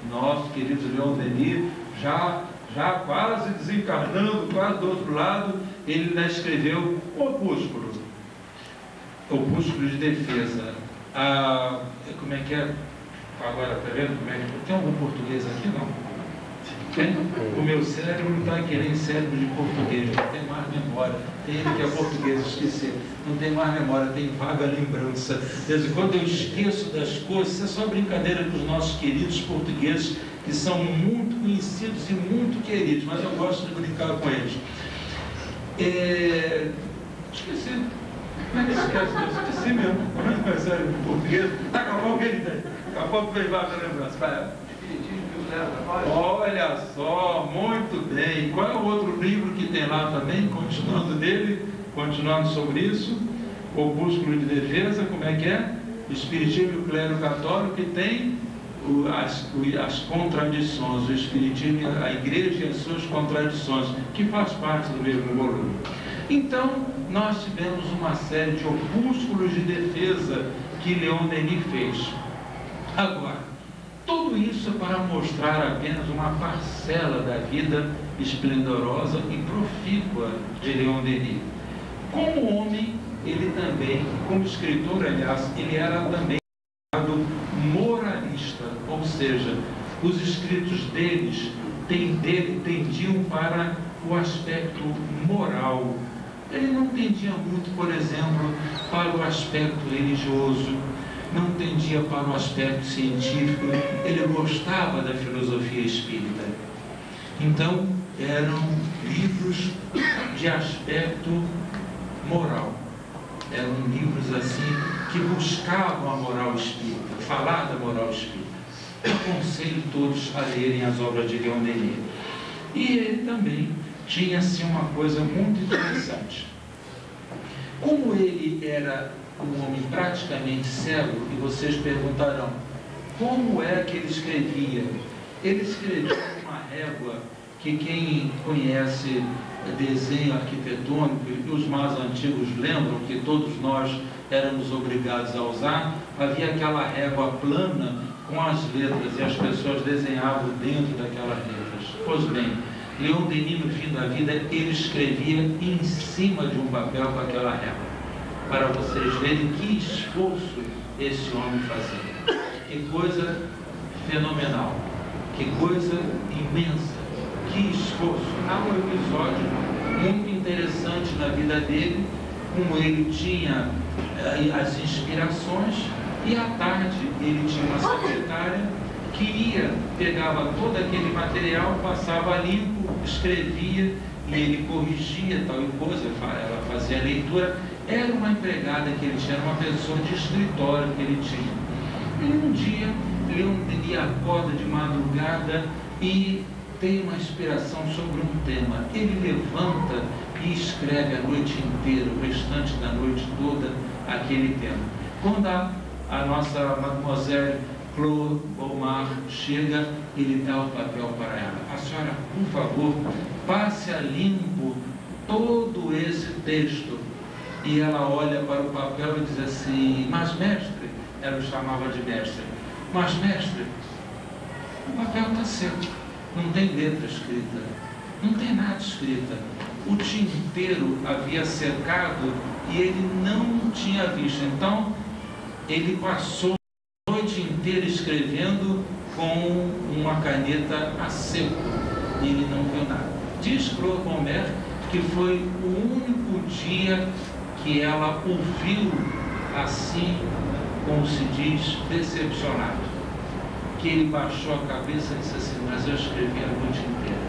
Nosso querido Leon Denis, já quase desencarnando, quase do outro lado, ele lá escreveu o Opúsculo. Opúsculo de Defesa. Como é que é? Agora, está vendo como é que... Tem algum português aqui, não? Tem? O meu cérebro não está querendo cérebro de português, não tem mais memória. Tem ele que é português, esqueci. Não tem mais memória, tem vaga lembrança. Desde quando eu esqueço das coisas, isso é só brincadeira com os nossos queridos portugueses, que são muito conhecidos e muito queridos, mas eu gosto de brincar com eles. Esqueci. Como é que esquece disso? Esqueci mesmo. Como é que é cérebro de português? Daqui a pouco ele tem. Daqui a pouco vem vaga lembrança. Vai. Olha só, muito bem. Qual é o outro livro que tem lá também, continuando sobre isso? Opúsculo de Defesa, como é que é? Espiritismo e o Clero Católico, que tem as contradições, o Espiritismo, a Igreja e as suas contradições, que faz parte do mesmo volume. Então, nós tivemos uma série de opúsculos de defesa que Leon Denis fez. Agora, tudo isso é para mostrar apenas uma parcela da vida esplendorosa e profícua de Leon Denis. Como homem, ele também, como escritor, aliás, ele era também moralista, ou seja, os escritos dele tendiam para o aspecto moral. Ele não tendia muito, por exemplo, para o aspecto religioso, não tendia para o aspecto científico, ele gostava da filosofia espírita. Então, eram livros de aspecto moral. Eram livros assim que buscavam a moral espírita, falar da moral espírita. Aconselho todos a lerem as obras de Leon Denis. E ele também tinha assim uma coisa muito interessante. Como ele era um homem praticamente cego, e vocês perguntarão, como é que ele escrevia? Ele escrevia uma régua que quem conhece desenho arquitetônico, e os mais antigos lembram que todos nós éramos obrigados a usar, havia aquela régua plana com as letras, e as pessoas desenhavam dentro daquelas letras. Pois bem, Leon Denis, no fim da vida, ele escrevia em cima de um papel com aquela régua, para vocês verem que esforço esse homem fazia. Que coisa fenomenal, que coisa imensa, que esforço. Há um episódio muito interessante na vida dele, como ele tinha as inspirações, e à tarde ele tinha uma secretária que ia, pegava todo aquele material, passava limpo, escrevia, e ele corrigia tal e coisa, ela fazia a leitura. Era uma empregada que ele tinha, uma pessoa de escritório que ele tinha. E um dia, Leon Denis acorda de madrugada e tem uma inspiração sobre um tema. Ele levanta e escreve a noite inteira, o restante da noite toda, aquele tema. Quando a nossa Mademoiselle Claude Beaumar chega, ele dá o papel para ela. A senhora, por favor, passe a limpo todo esse texto. E ela olha para o papel e diz assim, mas mestre, ela o chamava de mestre, Mas, mestre, o papel está seco, não tem letra escrita, não tem nada escrita. O tinteiro havia secado e ele não tinha visto. Então, ele passou a noite inteira escrevendo com uma caneta a seco e ele não viu nada. Diz Claude Monet que foi o único dia que ela ouviu assim, como se diz, decepcionado. Que ele baixou a cabeça e disse assim: mas eu escrevi a noite inteira.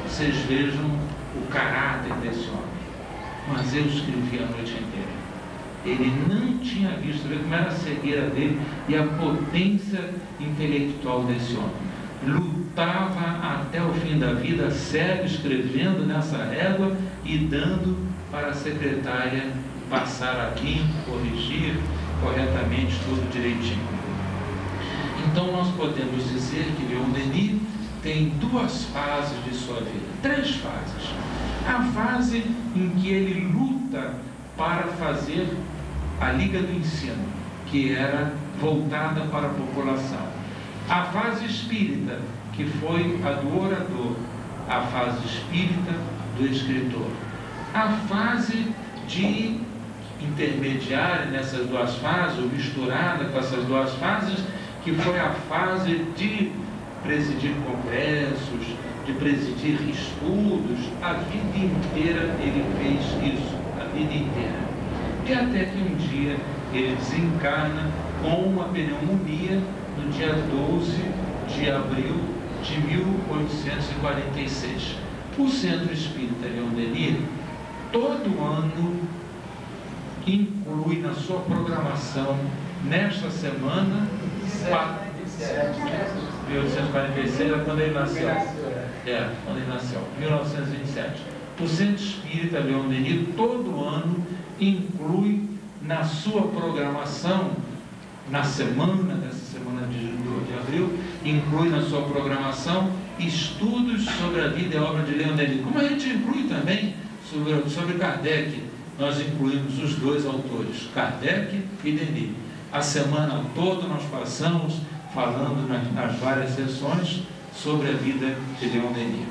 Vocês vejam o caráter desse homem. Mas eu escrevi a noite inteira. Ele não tinha visto, como era a cegueira dele e a potência intelectual desse homem. Lutava até o fim da vida, cego, escrevendo nessa régua e dando para a secretária passar aqui, corrigir corretamente tudo direitinho. Então nós podemos dizer que Leon Denis tem duas fases de sua vida, três fases. A fase em que ele luta para fazer a Liga do Ensino, que era voltada para a população. A fase espírita, que foi a do orador. A fase espírita do escritor. A fase de intermediária nessas duas fases, ou misturada com essas duas fases, que foi a fase de presidir congressos, de presidir estudos. A vida inteira ele fez isso, a vida inteira. E até que um dia ele desencarna com uma pneumonia no dia 12 de abril de 1846. O Centro Espírita Leon Denis, todo ano, inclui na sua programação, nesta semana, 1846 é quando ele nasceu. Quando ele nasceu, 1927. O Centro Espírita Leon Denis, todo ano, inclui na sua programação, na semana, dessa semana de abril, inclui na sua programação estudos sobre a vida e a obra de Leon Denis. Como a gente inclui também sobre Kardec, nós incluímos os dois autores, Kardec e Denis. A semana toda nós passamos falando nas várias sessões sobre a vida de Leon Denis.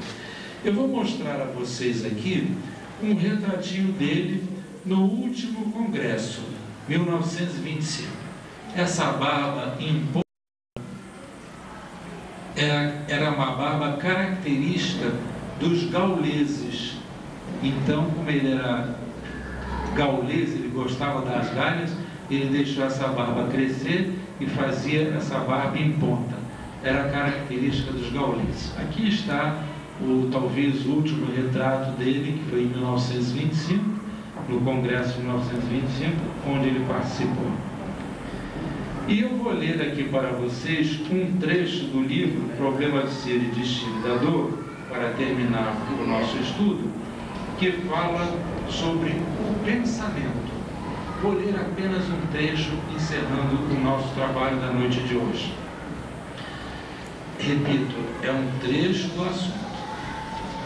Eu vou mostrar a vocês aqui um retratinho dele no último congresso, 1925. Essa barba imposta era uma barba característica dos gauleses. Então, como ele era gaulês, ele gostava das galhas, ele deixou essa barba crescer e fazia essa barba em ponta. Era característica dos gauleses. Aqui está talvez o último retrato dele, que foi em 1925, no Congresso de 1925, onde ele participou. E eu vou ler aqui para vocês um trecho do livro Problema de Ser e Destino da Dor, para terminar o nosso estudo, que fala sobre o pensamento. Vou ler apenas um trecho, encerrando o nosso trabalho da noite de hoje. Repito, é um trecho do assunto.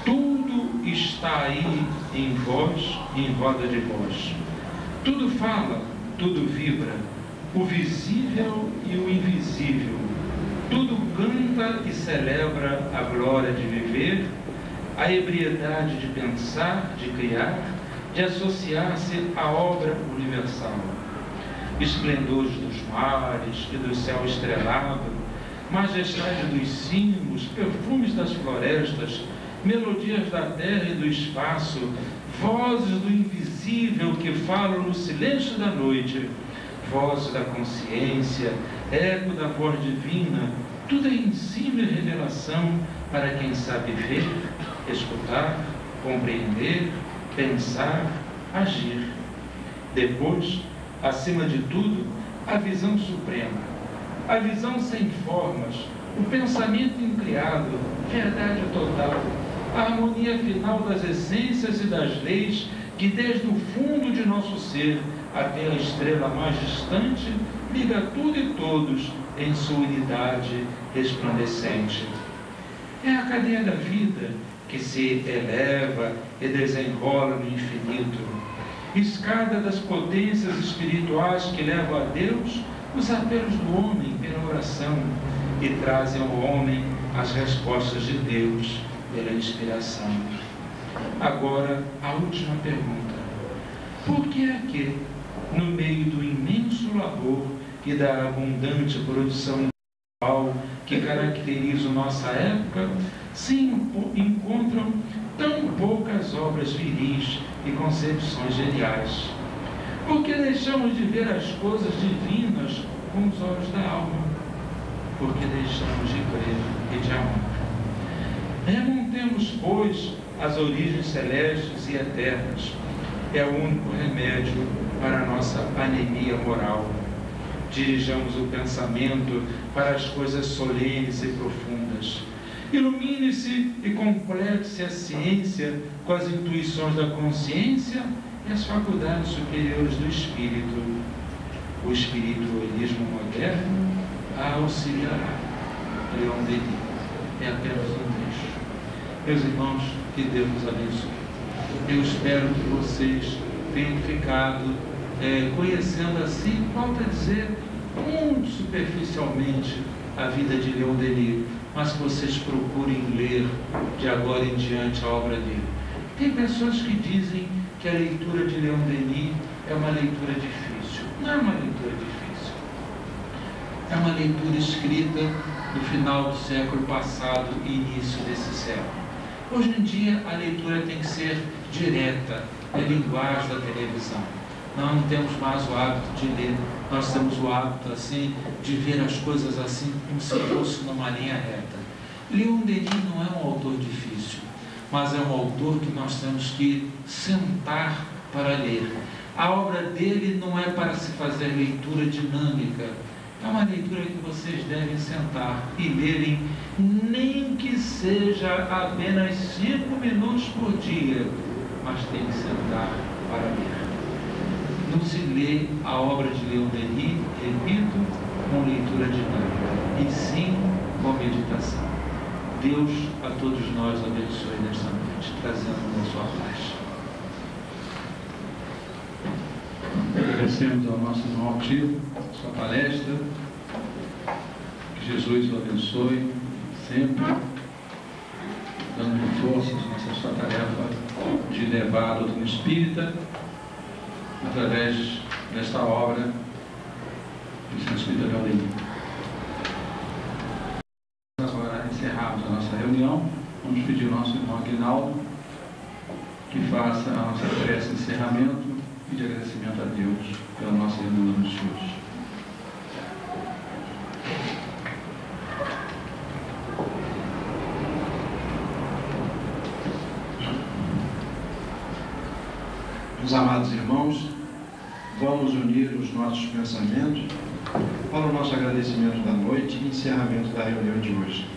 Tudo está aí em vós e em roda de vós. Tudo fala, tudo vibra, o visível e o invisível. Tudo canta e celebra a glória de viver, a ebriedade de pensar, de criar, de associar-se à obra universal. Esplendores dos mares e do céu estrelado, majestade dos cimos, perfumes das florestas, melodias da terra e do espaço, vozes do invisível que falam no silêncio da noite, vozes da consciência, eco da voz divina, tudo é ensino e revelação para quem sabe ver, escutar, compreender, pensar, agir. Depois, acima de tudo, a visão suprema, a visão sem formas, o pensamento incriado, verdade total, a harmonia final das essências e das leis que desde o fundo de nosso ser até a estrela mais distante liga tudo e todos em sua unidade resplandecente. É a cadeia da vida que se eleva e desenrola no infinito, escada das potências espirituais que levam a Deus os apelos do homem pela oração e trazem ao homem as respostas de Deus pela inspiração. Agora, a última pergunta. Por que é que, no meio do imenso labor e da abundante produção intelectual que caracteriza nossa época, se encontram tão poucas obras viris e concepções geniais? Porque deixamos de ver as coisas divinas com os olhos da alma? Porque deixamos de crer e de amar? Remontemos, pois, as origens celestes e eternas. É o único remédio para a nossa anemia moral. Dirijamos o pensamento para as coisas solenes e profundas. Ilumine-se e complete-se a ciência com as intuições da consciência e as faculdades superiores do espírito. O espiritualismo moderno a auxiliará. Leon Denis. É apenas um trecho. Meus irmãos, que Deus nos abençoe. Eu espero que vocês tenham ficado conhecendo assim, volto a dizer, muito superficialmente a vida de Leon Denis, mas que vocês procurem ler de agora em diante a obra dele. Tem pessoas que dizem que a leitura de Leon Denis é uma leitura difícil. Não é uma leitura difícil. É uma leitura escrita no final do século passado e início desse século. Hoje em dia a leitura tem que ser direta, é linguagem da televisão. Nós não temos mais o hábito de ler, nós temos o hábito assim de ver as coisas assim como se fosse numa linha reta. Leon Denis não é um autor difícil, mas é um autor que nós temos que sentar para ler. A obra dele não é para se fazer leitura dinâmica, é uma leitura que vocês devem sentar e lerem, nem que seja apenas 5 minutos por dia, mas tem que sentar para ler. Não se lê a obra de Leon Denis, repito, com leitura dinâmica, e sim com meditação. Deus a todos nós abençoe nesta noite, trazendo a sua paz. Agradecemos ao nosso irmão Altivo, sua palestra. Que Jesus o abençoe sempre, dando forças nessa sua tarefa de levar a doutrina espírita através desta obra do Santo Espírito Leon Denis. Agora encerramos a nossa reunião. Vamos pedir ao nosso irmão Aguinaldo que faça a nossa prece de encerramento e de agradecimento a Deus pela nossa reunião de hoje. Meus amados irmãos, vamos unir os nossos pensamentos para o nosso agradecimento da noite e encerramento da reunião de hoje.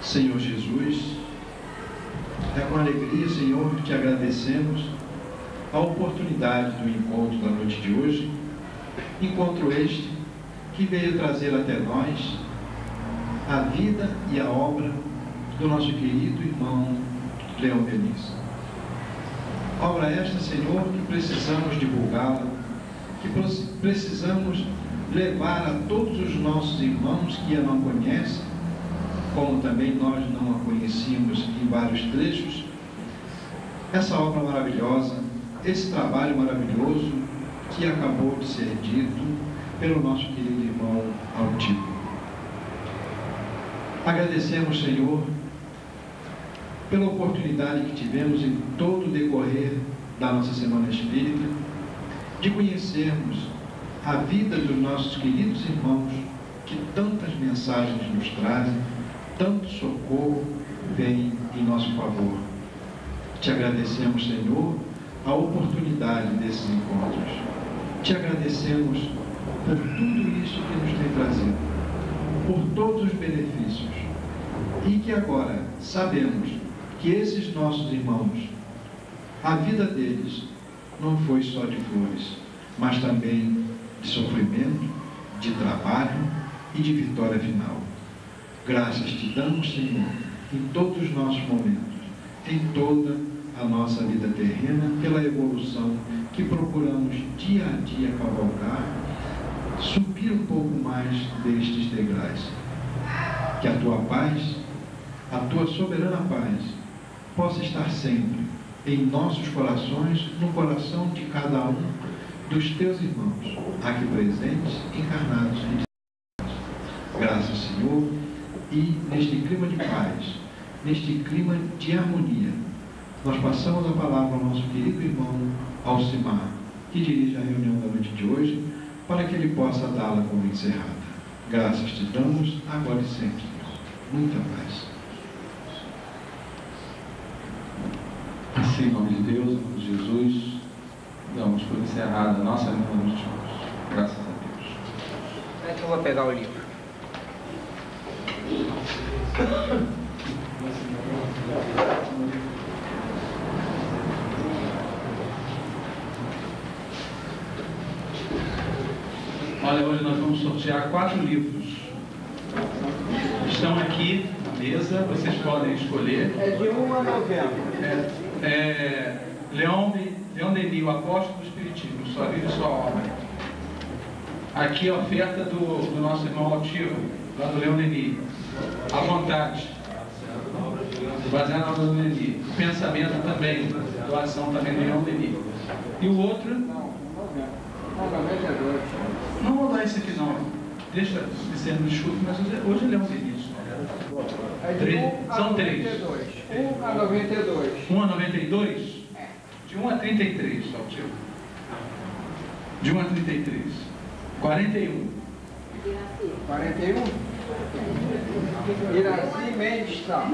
Senhor Jesus, é com alegria, Senhor, que te agradecemos a oportunidade do encontro da noite de hoje, encontro este que veio trazer até nós a vida e a obra do nosso querido irmão Leon Denis. Obra esta, Senhor, que precisamos divulgá-la, que precisamos levar a todos os nossos irmãos que a não conhecem, como também nós não a conhecíamos em vários trechos, essa obra maravilhosa, esse trabalho maravilhoso que acabou de ser dito pelo nosso querido irmão Altivo. Agradecemos, Senhor, pela oportunidade que tivemos em todo o decorrer da nossa Semana Espírita, de conhecermos a vida dos nossos queridos irmãos, que tantas mensagens nos trazem, tanto socorro vem em nosso favor. Te agradecemos, Senhor, a oportunidade desses encontros. Te agradecemos por tudo isso que nos tem trazido, por todos os benefícios, e que agora sabemos que esses nossos irmãos, a vida deles não foi só de flores, mas também de sofrimento, de trabalho e de vitória final. Graças te damos, Senhor, em todos os nossos momentos, em toda a nossa vida terrena, pela evolução que procuramos dia a dia cavalgar subir um pouco mais destes degraus. Que a tua paz, a tua soberana paz, possa estar sempre em nossos corações, no coração de cada um dos teus irmãos, aqui presentes, encarnados e desencarnados. Graças, Senhor, e neste clima de paz, neste clima de harmonia, nós passamos a palavra ao nosso querido irmão Alcimar, que dirige a reunião da noite de hoje, para que ele possa dá-la como encerrada. Graças te damos, agora e sempre. Muita paz. Assim, em nome de Deus, em nome de Jesus, damos por encerrada a nossa reunião da noite de hoje. Graças a Deus. É que eu vou pegar o livro. Olha, hoje nós vamos sortear 4 livros. Estão aqui na mesa, vocês podem escolher. É de 1 a 90. Leon Denis, o Apóstolo do Espiritismo, Sua Vida e Sua Obra. Aqui a oferta do nosso irmão Altivo, lá do Leon Denis. À vontade. Baseado na obra do Denis. Pensamento também, doação também do Leon Denis. E o outro? Não, 92. Não vou dar esse aqui não. Deixa de ser no escudo, mas hoje ele é um Denis. É de 1 a São 3. 92. 1 a 92. 1 a 92? É. De 1 a 33, Altivo. De 1 a 33. 41. 41. Iraci Mendes tá.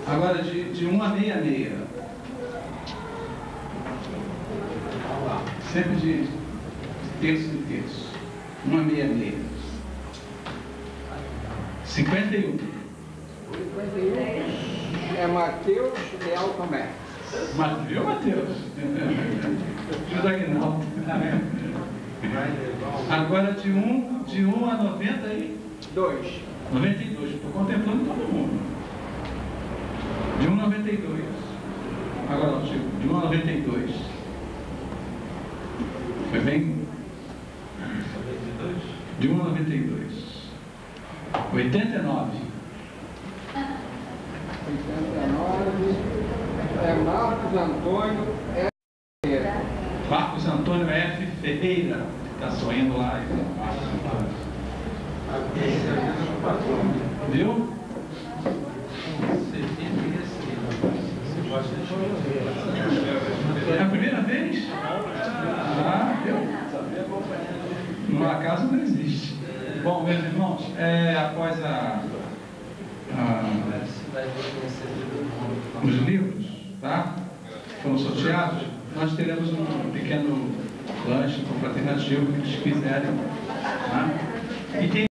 Agora de 1 a 66. Sempre de terço em terço. 1 a 66. 51. 51 é Mateus Leal Tomé. Viu, Mateus? José Aguinaldo. Agora de 1 a 92. 92. Estou contemplando todo mundo. De 1 a 92. Agora, Chico, de 1 a 92. Foi bem? De 1 a 92. 89. 89 é Marcos Antônio F. Ferreira. Marcos Antônio F. Ferreira. Está sorrindo lá. Viu? É a primeira vez? Viu? No acaso não existe. Bom, meus irmãos, após os livros, tá? Foram sorteados, nós teremos um pequeno lanche confraternativo que eles quiserem, tá? E tem